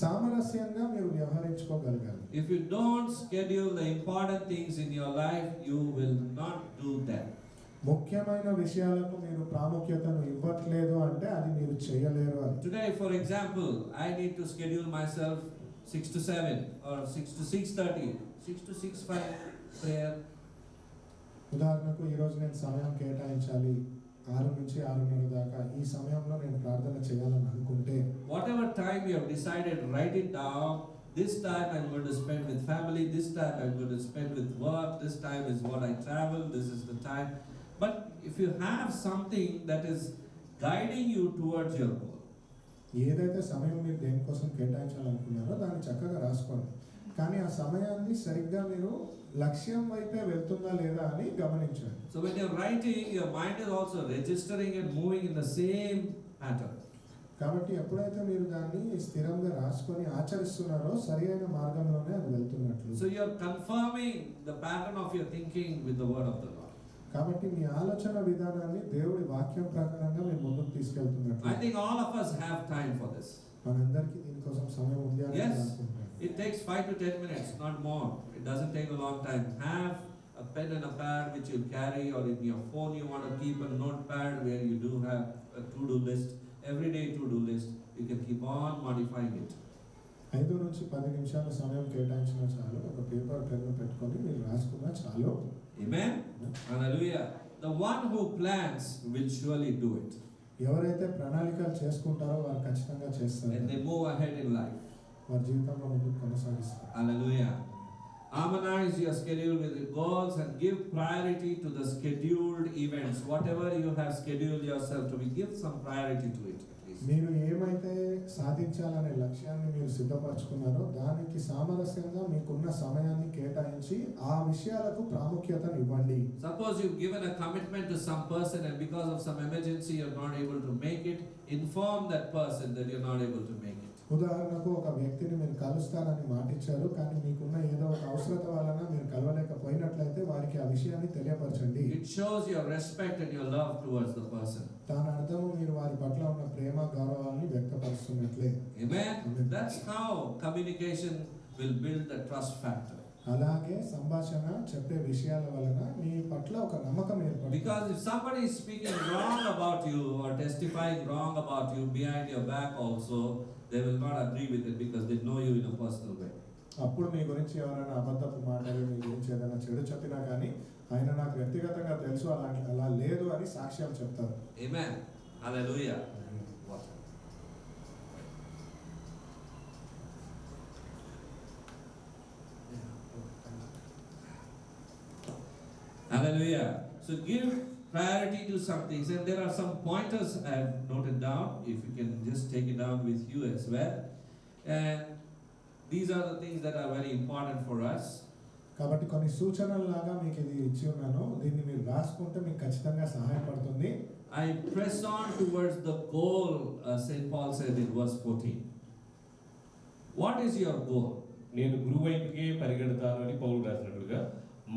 S2: సామరస్యంగా మీరు వ్యవహరించుకోగలగాలి.
S1: If you don't schedule the important things in your life, you will not do that.
S2: ముఖ్యమైన విషయాలకు మీరు ప్రాముఖ్యతను ఇవ్వట్లేదు అంటే అది మీరు చేయలేరు అని.
S1: Today, for example, I need to schedule myself 6 to 7 or 6 to 6:30, 6 to 6:05 prayer,
S2: ఉదాహరణకు ఈరోజు నేను సమయం కేటాయించాలి 6 నుంచి 6:30 దాకా, ఈ సమయంలో నేను ప్రార్థన చేయాలని అనుకుంటే
S1: Whatever time you have decided, write it down. This time I'm going to spend with family, this time I'm going to spend with work, this time is what I travel, this is the time. But if you have something that is guiding you towards your goal,
S2: ఏదైతే సమయం మీరు దేనికోసం కేటాయించాలనుకున్నారో దాన్ని చక్కగా రాసుకోండి. కానీ ఆ సమయాన్ని సరిగ్గా మీరు లక్ష్యం వైపే వెళ్తుందా లేదా అని గమనించండి.
S1: so when you're writing, your mind is also registering and moving in the same pattern.
S2: కాబట్టి ఎప్పుడైతే మీరు దాన్ని స్థిరంగా రాసుకొని ఆచరిస్తున్నారో సరి అయిన మార్గంలోనే అది వెళ్తున్నట్లు.
S1: So you're confirming the pattern of your thinking with the word of the Lord.
S2: కాబట్టి మీ ఆలోచన విధానాన్ని దేవుడి వాక్యం ప్రకారంగా మీరు ముందుకు తీసుకెళ్తున్నట్లు.
S1: I think all of us have time for this.
S2: మనందరికీ దీనికోసం సమయం ఉంది అని
S1: Yes.
S2: అనుకుంటున్నాను.
S1: It takes 5 to 10 minutes, not more. It doesn't take a long time. Have a pen and a pad which you carry, or in your phone you want to keep a notepad where you do have a to-do list, everyday to-do list. You can keep on modifying it.
S2: 5 నుంచి 10 నిమిషాల సమయం కేటాయించినా చాలు. ఒక paper pen పెట్టుకొని మీరు రాసుకున్నా చాలు.
S1: Amen? Hallelujah. The one who plans will surely do it.
S2: ఎవరైతే ప్రణాళికలు చేసుకుంటారో వారు ఖచ్చితంగా చేస్తారు.
S1: And they move ahead in life.
S2: వారి జీవితంలో ముందుకు కొనసాగిస్తారు.
S1: Hallelujah. Harmonize your schedule with your goals and give priority to the scheduled events. Whatever you have scheduled yourself to be, give some priority to it at least.
S2: మీరు ఏమైతే సాధించాలనే లక్ష్యాన్ని మీరు సిద్ధపరచుకున్నారో దానికి సామరస్యంగా మీకున్న సమయాన్ని కేటాయించి ఆ విషయాలకు ప్రాముఖ్యతను ఇవ్వండి.
S1: Suppose you've given a commitment to some person and because of some emergency you're not able to make it, inform that person that you're not able to make it.
S2: ఉదాహరణకు ఒక వ్యక్తిని మీరు కలుస్తారని మాటిచ్చారు, కానీ మీకున్న ఏదో ఒక అవసరత వలన మీరు కలవలేకపోయినట్లయితే వారికి ఆ విషయాన్ని తెలియపరచండి.
S1: It shows your respect and your love towards the person.
S2: దాని అర్థము మీరు వారి పట్ల ఉన్న ప్రేమ గౌరవాన్ని వ్యక్తపరుస్తున్నట్లే.
S1: Amen? That's how communication will build the trust factor.
S2: అలాగే సంభాషణ చెప్పే విషయాల వలన మీ పట్ల ఒక నమ్మకం ఏర్పడుతుంది.
S1: Because if somebody is speaking wrong about you or testifying wrong about you behind your back also, they will not agree with it because they know you in a personal way.
S2: అప్పుడు మీ గురించి ఎవరైనా అబద్ధపు మాటలు మీ గురించి ఏదైనా చెడు చెప్పినా కానీ ఆయన నాకు వ్యక్తిగతంగా తెలుసు అలా లేదు అని సాక్ష్యం చెప్తారు.
S1: Amen. Hallelujah. Hallelujah. So give priority to some things, and there are some pointers I have noted down. If you can just take it down with you as well. And these are the things that are very important for us.
S2: కాబట్టి కొన్ని సూచనల్లాగా మీకు ఇది ఇచ్చి ఉన్నాను. దీన్ని మీరు రాసుకుంటే మీకు ఖచ్చితంగా సహాయపడుతుంది.
S1: I press on towards the goal, St. Paul said in verse 14. What is your goal?
S4: నేను గురువు వైపుకే పరిగెడతాను అని పౌలు రాసినట్లుగా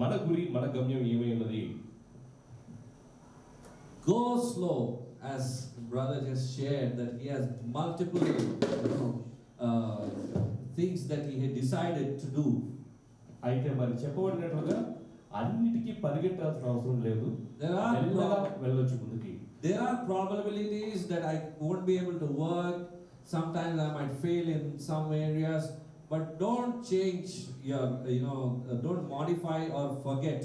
S4: మన గురి, మన గమ్యం ఏమై ఉన్నది?
S1: Go slow, as brother just shared that he has multiple things that he had decided to do.
S4: అయితే మరి చెప్పబడినట్లుగా అన్నిటికీ పరిగెట్టాల్సిన అవసరం లేదు. మెల్లగా వెళ్ళొచ్చు ముందుకి.
S1: There are probabilities that I won't be able to work. Sometimes I might fail in some areas, but don't change your, don't modify or forget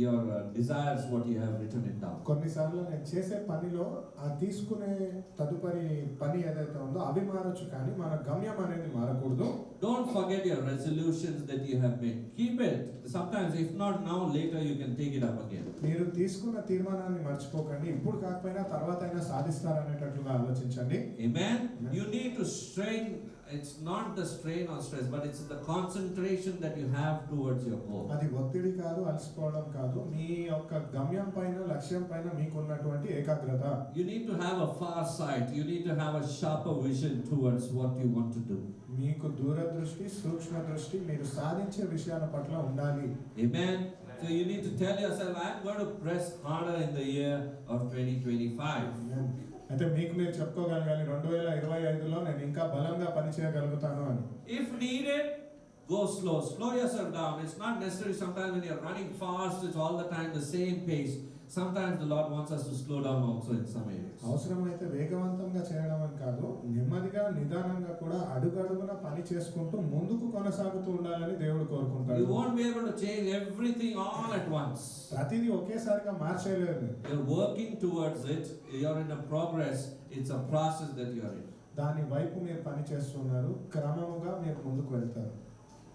S1: your desires, what you have written it down.
S2: కొన్నిసార్లు నేను చేసే పనిలో ఆ తీసుకునే తదుపరి పని ఏదైతే ఉందో అవి మారొచ్చు, కానీ మన గమ్యం అనేది మారకూడదు.
S1: Don't forget your resolutions that you have made. Keep it. Sometimes, if not now, later you can take it up again.
S2: మీరు తీసుకున్న తీర్మానాన్ని మర్చిపోకండి. ఇప్పుడు కాకపోయినా తర్వాత అయినా సాధిస్తారనేటట్లుగా ఆలోచించండి.
S1: Amen. You need to strain. It's not the strain or stress, but it's the concentration that you have towards your goal.
S2: అది ఒత్తిడి కాదు, అలసిపోవడం కాదు, మీ యొక్క గమ్యం పైన, లక్ష్యం పైన మీకున్నటువంటి ఏకాగ్రత.
S1: You need to have a far sight. You need to have a sharper vision towards what you want to do.
S2: మీకు దూరదృష్టి, సూక్ష్మ దృష్టి మీరు సాధించే విషయాల పట్ల ఉండాలి.
S1: Amen. So you need to tell yourself, I'm going to press harder in the year of 2025.
S2: అయితే మీకు మీరు చెప్పుకోగలగాలి 2025లో నేను ఇంకా బలంగా పని చేయగలుగుతాను అని.
S1: If needed, Go slow. Slow yourself down. It's not necessary sometimes when you're running fast, it's all the time the same pace. Sometimes the Lord wants us to slow down also in some areas.
S2: అవసరమైతే వేగవంతంగా చేయడం అని కాదు, నెమ్మదిగా నిదానంగా కూడా అడుగడుగున పని చేసుకుంటూ ముందుకు కొనసాగుతూ ఉండాలని దేవుడు
S1: You
S2: కోరుకుంటాడు.
S1: won't be able to change everything all at once.
S2: ప్రతిదీ ఒకేసారిగా మార్చేయలేరు.
S1: You're working towards it. You're in a progress. It's a process that you're in.
S2: దాని వైపు మీరు పని చేస్తున్నారు, క్రమముగా మీరు ముందుకు వెళ్తారు.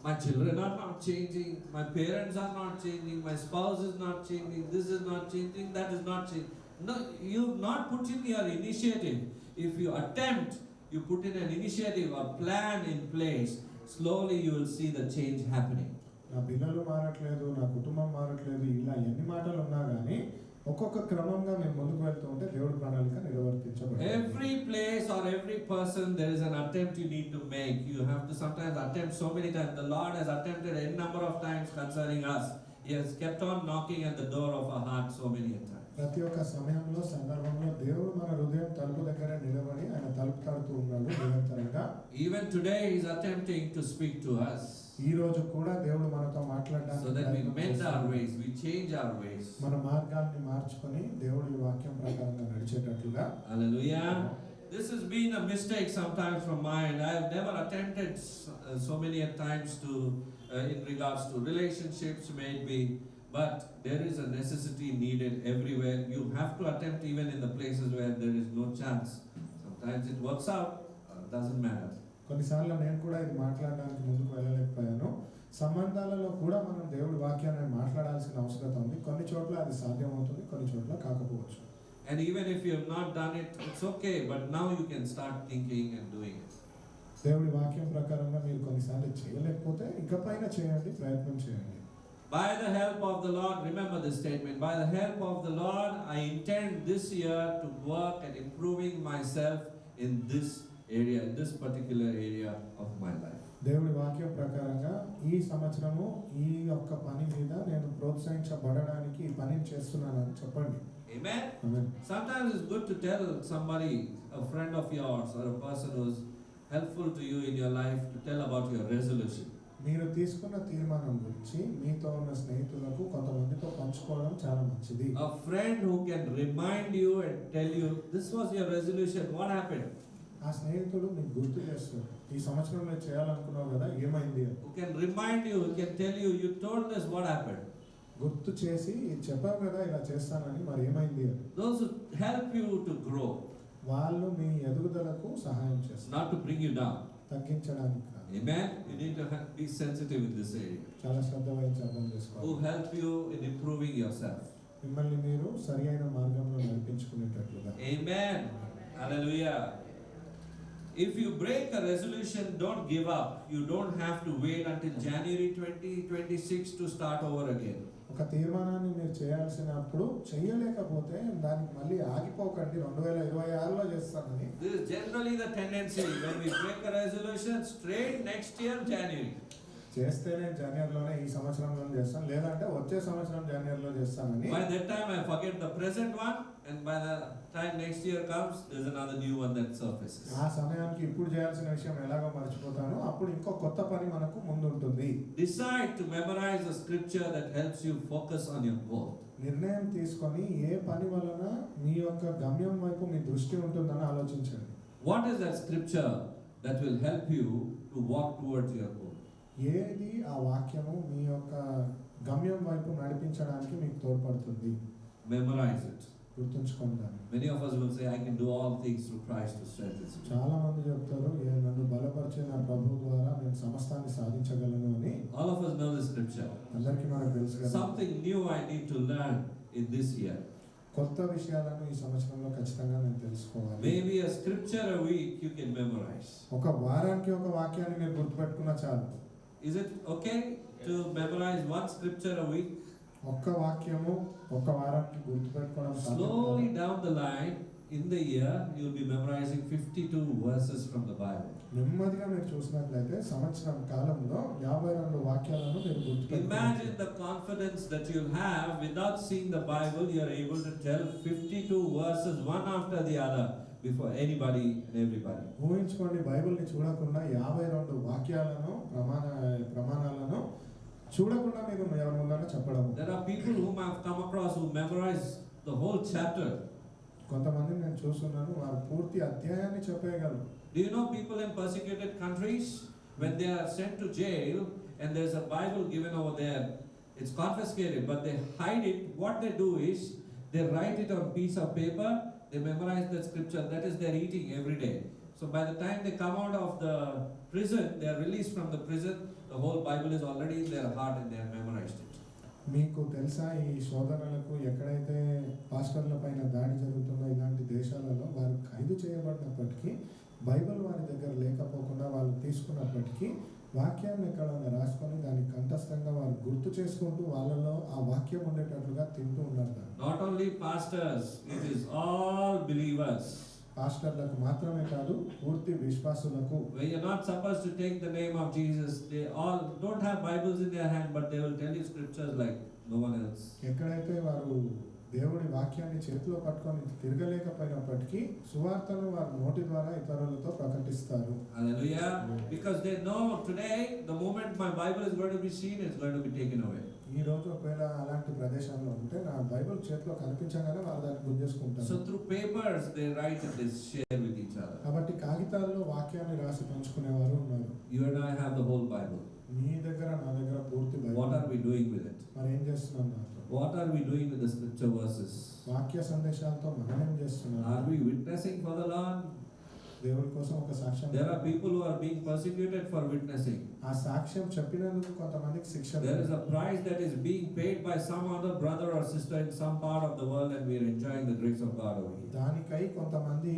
S1: My children are not changing. My parents are not changing. My spouse is not changing. This is not changing. That is not changing. No, you've not put in your initiative. If you attempt, you put in an initiative, a plan in place, slowly you will see the change happening.
S2: నా పిల్లలు మారట్లేదు, నా కుటుంబం మారట్లేదు, ఇలా ఎన్ని మాటలు ఉన్నా కానీ ఒక్కొక్క క్రమంగా మేము ముందుకు వెళ్తూ ఉంటే దేవుడి ప్రణాళిక నిర్వర్తించబడుతుంది.
S1: Every place or every person, there is an attempt you need to make. You have to sometimes attempt so many times. The Lord has attempted a number of times concerning us. He has kept on knocking at the door of our heart so many times.
S2: ప్రతి ఒక్క సమయంలో సందర్భంలో దేవుడు మన హృదయం తలుపు దగ్గర నిలబడి ఆయన తలుపు తడుతూ ఉన్నాడు నిరంతరంగా.
S1: Even today he is attempting to speak to us.
S2: ఈ రోజు కూడా దేవుడు మనతో మాట్లాడడానికి
S1: So that we mend our ways, we change our ways.
S2: మన మార్గాన్ని మార్చుకొని దేవుడి వాక్యం ప్రకారంగా నడిచేటట్లుగా.
S1: Hallelujah. This has been a mistake sometimes from mine. I have never attempted so many times to in regards to relationships maybe, but there is a necessity needed everywhere. You have to attempt even in the places where there is no chance. Sometimes it works out, doesn't matter.
S2: కొన్నిసార్లు నేను కూడా ఇది మాట్లాడడానికి ముందుకు వెళ్ళలేకపోయాను. సంబంధాలలో కూడా మనం దేవుడి వాక్యాన్ని మాట్లాడాల్సిన అవసరం ఉంది. కొన్ని చోట్ల అది సాధ్యమవుతుంది, కొన్ని చోట్ల కాకపోవచ్చు.
S1: And even if you have not done it, it's okay, but now you can start thinking and doing it.
S2: దేవుడి వాక్యం ప్రకారంగా మీరు కొన్నిసార్లు చేయలేకపోతే ఇకపైన చేయండి, ప్రయత్నం చేయండి.
S1: By the help of the Lord, remember this statement, by the help of the Lord, I intend this year to work at improving myself in this area, in this particular area of my life.
S2: దేవుడి వాక్యం ప్రకారంగా ఈ సంవత్సరము ఈ యొక్క పని మీద నేను ప్రోత్సహించబడడానికి ఈ పనిని చేస్తున్నానని చెప్పండి.
S1: Amen?
S2: Amen.
S1: Sometimes it's good to tell somebody, a friend of yours or a person who's helpful to you in your life, to tell about your resolution.
S2: మీరు తీసుకున్న తీర్మానం గురించి మీతో ఉన్న స్నేహితులకు కొంతమందితో పంచుకోవడం చాలా మంచిది.
S1: A friend who can remind you and tell you, this was your resolution, what happened?
S2: ఆ స్నేహితుడు మీకు గుర్తు చేస్తాడు, ఈ సంవత్సరంలో చేయాలనుకున్నావు కదా, ఏమైంది అని.
S1: Who can remind you, who can tell you, you told us what happened.
S2: గుర్తు చేసి చెప్పావు కదా ఇలా చేస్తానని, మరి ఏమైంది అని.
S1: Those who help you to grow,
S2: వాళ్ళు మీ ఎదుగుదలకు సహాయం చేస్తారు,
S1: not to bring you down.
S2: తగ్గించడానికి కాదు.
S1: Amen? You need to be sensitive in this area.
S2: చాలా శ్రద్ధ వహించి అర్థం
S1: Who
S2: చేసుకోవాలి.
S1: help you in improving yourself.
S2: మిమ్మల్ని మీరు సరి అయిన మార్గంలో నడిపించుకునేటట్లుగా.
S1: Amen. Hallelujah. If you break a resolution, don't give up. You don't have to wait until January 2026 to start over again.
S2: ఒక తీర్మానాన్ని మీరు చేయాల్సినప్పుడు చేయలేకపోతే దానికి మళ్ళీ ఆగిపోకండి, 2026లో చేస్తానని.
S1: This is generally the tendency when we break a resolution, straight next year January.
S2: చేస్తే నేను జనవరిలోనే ఈ సంవత్సరంలో చేస్తాను, లేదంటే వచ్చే సంవత్సరం జనవరిలో చేస్తానని.
S1: By that time I forget the present one, and by the time next year comes, there's another new one that surfaces.
S2: ఆ సమయానికి ఇప్పుడు చేయాల్సిన విషయం ఎలాగో మర్చిపోతాను, అప్పుడు ఇంకో కొత్త పని మనకు ముందు ఉంటుంది.
S1: Decide to memorize a scripture that helps you focus on your goal.
S2: నిర్ణయం తీసుకొని ఏ పని వలన మీ యొక్క గమ్యం వైపు మీ దృష్టి ఉంటుందని ఆలోచించండి.
S1: What is that scripture that will help you to walk towards your goal?
S2: ఏది ఆ వాక్యము మీ యొక్క గమ్యం వైపు నడిపించడానికి మీకు తోడ్పడుతుంది,
S1: Memorize it.
S2: గుర్తుంచుకోండి దాన్ని.
S1: Many of us will say, I can do all things through Christ who strengthens me.
S2: చాలా మంది చెప్తారు, నన్ను బలపరిచే నా ప్రభు ద్వారా నేను సమస్తాన్ని సాధించగలను అని.
S1: All of us know the scripture.
S2: అందరికీ మనకు తెలుసు కదా.
S1: Something new I need to learn in this year.
S2: కొత్త విషయాలను ఈ సంవత్సరంలో ఖచ్చితంగా నేను తెలుసుకోవాలి.
S1: Maybe a scripture a week you can memorize.
S2: ఒక వారానికి ఒక వాక్యాన్ని మీరు గుర్తుపెట్టుకున్నా చాలు.
S1: Is it okay to memorize one scripture a week?
S2: ఒక్క వాక్యము ఒక వారానికి గుర్తుపెట్టుకోవడం
S1: Slowly down the line, in the year, you'll be memorizing 52 verses from the Bible.
S2: నెమ్మదిగా మీరు చూసినట్లయితే సంవత్సరం కాలంలో 52 వాక్యాలను మీరు గుర్తుపెట్టుకోవాలి.
S1: Imagine the confidence that you'll have without seeing the Bible. You are able to tell 52 verses one after the other before anybody and everybody.
S2: ఊహించుకోండి, బైబిల్ని చూడకుండా 52 వాక్యాలను ప్రమాణాలను చూడకుండా మీకు ఎవరి ముందర చెప్పడం.
S1: There are people whom I have come across who memorize the whole chapter.
S2: కొంతమంది నేను చూస్తున్నాను, వారు పూర్తి అధ్యాయాన్ని చెప్పేయగలరు.
S1: Do you know people in persecuted countries, when they are sent to jail and there's a Bible given over there, it's confiscated, but they hide it. What they do is they write it on piece of paper, they memorize the scripture. That is their eating every day. So by the time they come out of the prison, they are released from the prison, the whole Bible is already in their heart and they have memorized it.
S2: మీకు తెలుసా, ఈ శోధనలకు ఎక్కడైతే పాస్టర్ల పైన దాడి జరుగుతుందో ఇలాంటి దేశాలలో వారు ఖైదు చేయబడినప్పటికీ బైబిల్ వారి దగ్గర లేకపోకుండా వాళ్ళు తీసుకున్నప్పటికీ వాక్యాన్ని ఎక్కడైనా రాసుకొని దాన్ని కంఠస్థంగా వారు గుర్తు చేసుకుంటూ వాళ్ళలో ఆ వాక్యం ఉండేటట్లుగా తింటూ ఉన్నారు.
S1: Not only pastors, it is all believers.
S2: పాస్టర్లకు మాత్రమే కాదు, పూర్తి విశ్వాసులకు.
S1: Where you're not supposed to take the name of Jesus, they all don't have Bibles in their hand, but they will tell you scriptures like no one else.
S2: ఎక్కడైతే వారు దేవుడి వాక్యాన్ని చేతిలో పట్టుకొని తిరగలేకపోయినప్పటికీ సువార్తను వారి నోటి ద్వారా ఇతరులతో ప్రకటిస్తారు.
S1: Hallelujah. Because they know today, the moment my Bible is going to be seen, it's going to be taken away.
S2: ఈ రోజు ఒకవేళ అలాంటి ప్రదేశంలో ఉంటే నా బైబిల్ చేతిలో కనిపించగానే వాళ్ళు దాన్ని గుర్తించుకుంటారు.
S1: So through papers, they write and they share with each other.
S2: కాబట్టి కాగితాల్లో వాక్యాన్ని రాసి పంచుకునేవారు ఉన్నారు.
S1: You and I have the whole Bible.
S2: మీ దగ్గర నా దగ్గర పూర్తి
S1: What
S2: Bible.
S1: are we doing with it?
S2: మరి ఏం చేస్తున్నాం దాంతో?
S1: What are we doing with the scripture verses?
S2: వాక్య సందేశాలతో మనం ఏం చేస్తున్నాం?
S1: Are we witnessing for the Lord?
S2: దేవుడి కోసం ఒక సాక్ష్యం.
S1: There are people who are being persecuted for witnessing.
S2: ఆ సాక్ష్యం చెప్పినందుకు కొంతమందికి శిక్ష.
S1: There is a price that is being paid by some other brother or sister in some part of the world, and we are enjoying the grace of God over here.
S2: దానికై కొంతమంది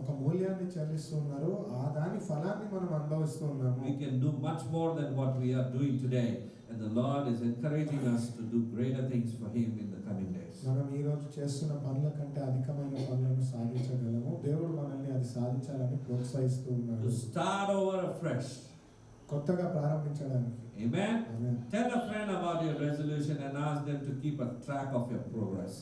S2: ఒక మూల్యాన్ని చెల్లిస్తున్నారు, ఆ దాని ఫలాన్ని మనం అనుభవిస్తూ ఉన్నాము.
S1: We can do much more than what we are doing today, and the Lord is encouraging us to do greater things for Him in the coming days.
S2: మనం ఈ రోజు చేస్తున్న పనుల కంటే అధికమైన పనులను సాధించగలము. దేవుడు మనల్ని అది సాధించాలని ప్రోత్సహిస్తూ ఉన్నాడు.
S1: To start over afresh.
S2: కొత్తగా ప్రారంభించడానికి.
S1: Amen.
S2: Amen.
S1: Tell a friend about your resolution and ask them to keep a track of your progress.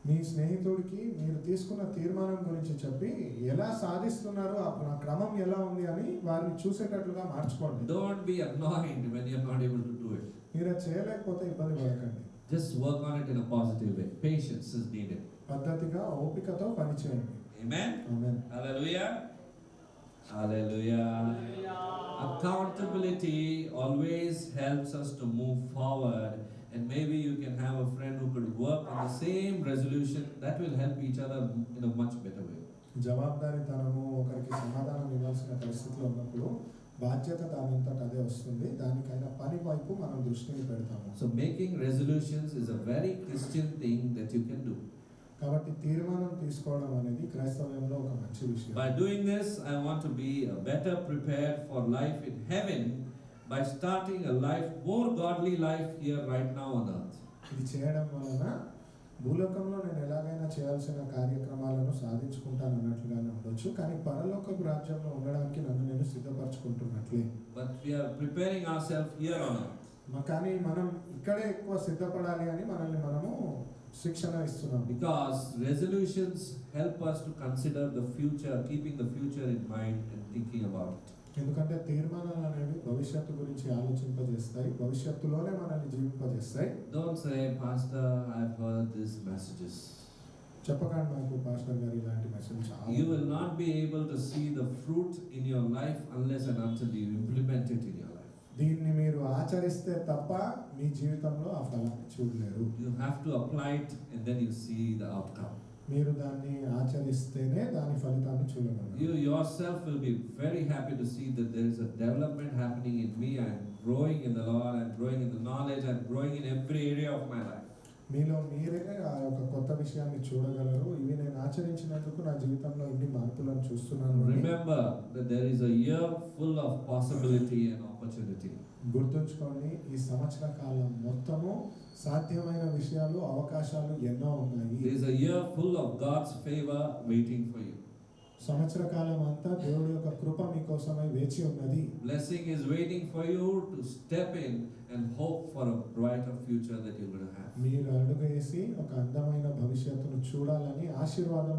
S2: మీ స్నేహితుడికి మీరు తీసుకున్న తీర్మానం గురించి చెప్పి ఎలా సాధిస్తున్నారో ఆ క్రమం ఎలా ఉంది అని వారిని చూసేటట్లుగా మార్చుకోండి.
S1: Don't be annoyed when you're not able to do it.
S2: మీరు అది చేయలేకపోతే ఇబ్బంది పడకండి.
S1: Just work on it in a positive way. Patience is needed.
S2: పద్ధతిగా ఓపికతో పని చేయండి.
S1: Amen.
S2: Amen.
S1: Hallelujah. Hallelujah. Accountability always helps us to move forward, and maybe you can have a friend who could work on the same resolution. That will help each other in a much better way.
S2: జవాబుదారీతనము ఒకరికి సమాధానం ఇవ్వాల్సిన పరిస్థితిలో ఉన్నప్పుడు బాధ్యత దానంతట అదే వస్తుంది. దానికైనా పని వైపు మనం దృష్టిని పెడతాము.
S1: So making resolutions is a very Christian thing that you can do.
S2: కాబట్టి తీర్మానం తీసుకోవడం అనేది క్రైస్తవ్యంలో ఒక మంచి విషయం.
S1: By doing this, I want to be a better prepared for life in heaven by starting a life, more godly life here right now on earth.
S2: ఇది చేయడం వలన భూలోకంలో నేను ఎలాగైనా చేయాల్సిన కార్యక్రమాలను సాధించుకుంటాను అన్నట్లుగానే ఉండొచ్చు, కానీ పరలోకపు రాజ్యంలో ఉండడానికి నన్ను నేను సిద్ధపరచుకుంటున్నట్లే.
S1: But we are preparing ourselves here on earth.
S2: కానీ మనం ఇక్కడే ఎక్కువ సిద్ధపడాలి అని మనల్ని మనము శిక్షణ ఇస్తున్నాం.
S1: Because resolutions help us to consider the future, keeping the future in mind and thinking about it.
S2: ఎందుకంటే తీర్మానాలు అనేవి భవిష్యత్తు గురించి ఆలోచింపజేస్తాయి, భవిష్యత్తులోనే మనల్ని జీవింపజేస్తాయి.
S1: Don't say, Pastor, I've heard these messages.
S2: చెప్పకండి నాకు పాస్టర్ గారు ఇలాంటి మెసేజ్ చాలా.
S1: You will not be able to see the fruit in your life unless and until you implement it in your life.
S2: దీన్ని మీరు ఆచరిస్తే తప్ప మీ జీవితంలో ఆ ఫలాన్ని చూడలేరు.
S1: You have to apply it and then you see the outcome.
S2: మీరు దాన్ని ఆచరిస్తేనే దాని ఫలితాన్ని చూడగలరు.
S1: You yourself will be very happy to see that there is a development happening in me. I am growing in the Lord, I am growing in the knowledge, I am growing in every area of my life.
S2: మీలో మీరే ఆ యొక్క కొత్త విషయాన్ని చూడగలరు. ఇవి నేను ఆచరించినందుకు నా జీవితంలో ఇన్ని మార్పులను చూస్తున్నాను.
S1: Remember that there is a year full of possibility and opportunity.
S2: గుర్తుంచుకోండి, ఈ సంవత్సర కాలం మొత్తము సాధ్యమైన విషయాలు, అవకాశాలు ఎన్నో ఉన్నాయి.
S1: There is a year full of God's favor waiting for you.
S2: సంవత్సర కాలం అంతా దేవుడి యొక్క కృప మీకోసమై వేచి ఉన్నది.
S1: Blessing is waiting for you to step in and hope for a brighter future that you're going to have.
S2: మీరు అడుగేసి ఒక అందమైన భవిష్యత్తును చూడాలని ఆశీర్వాదం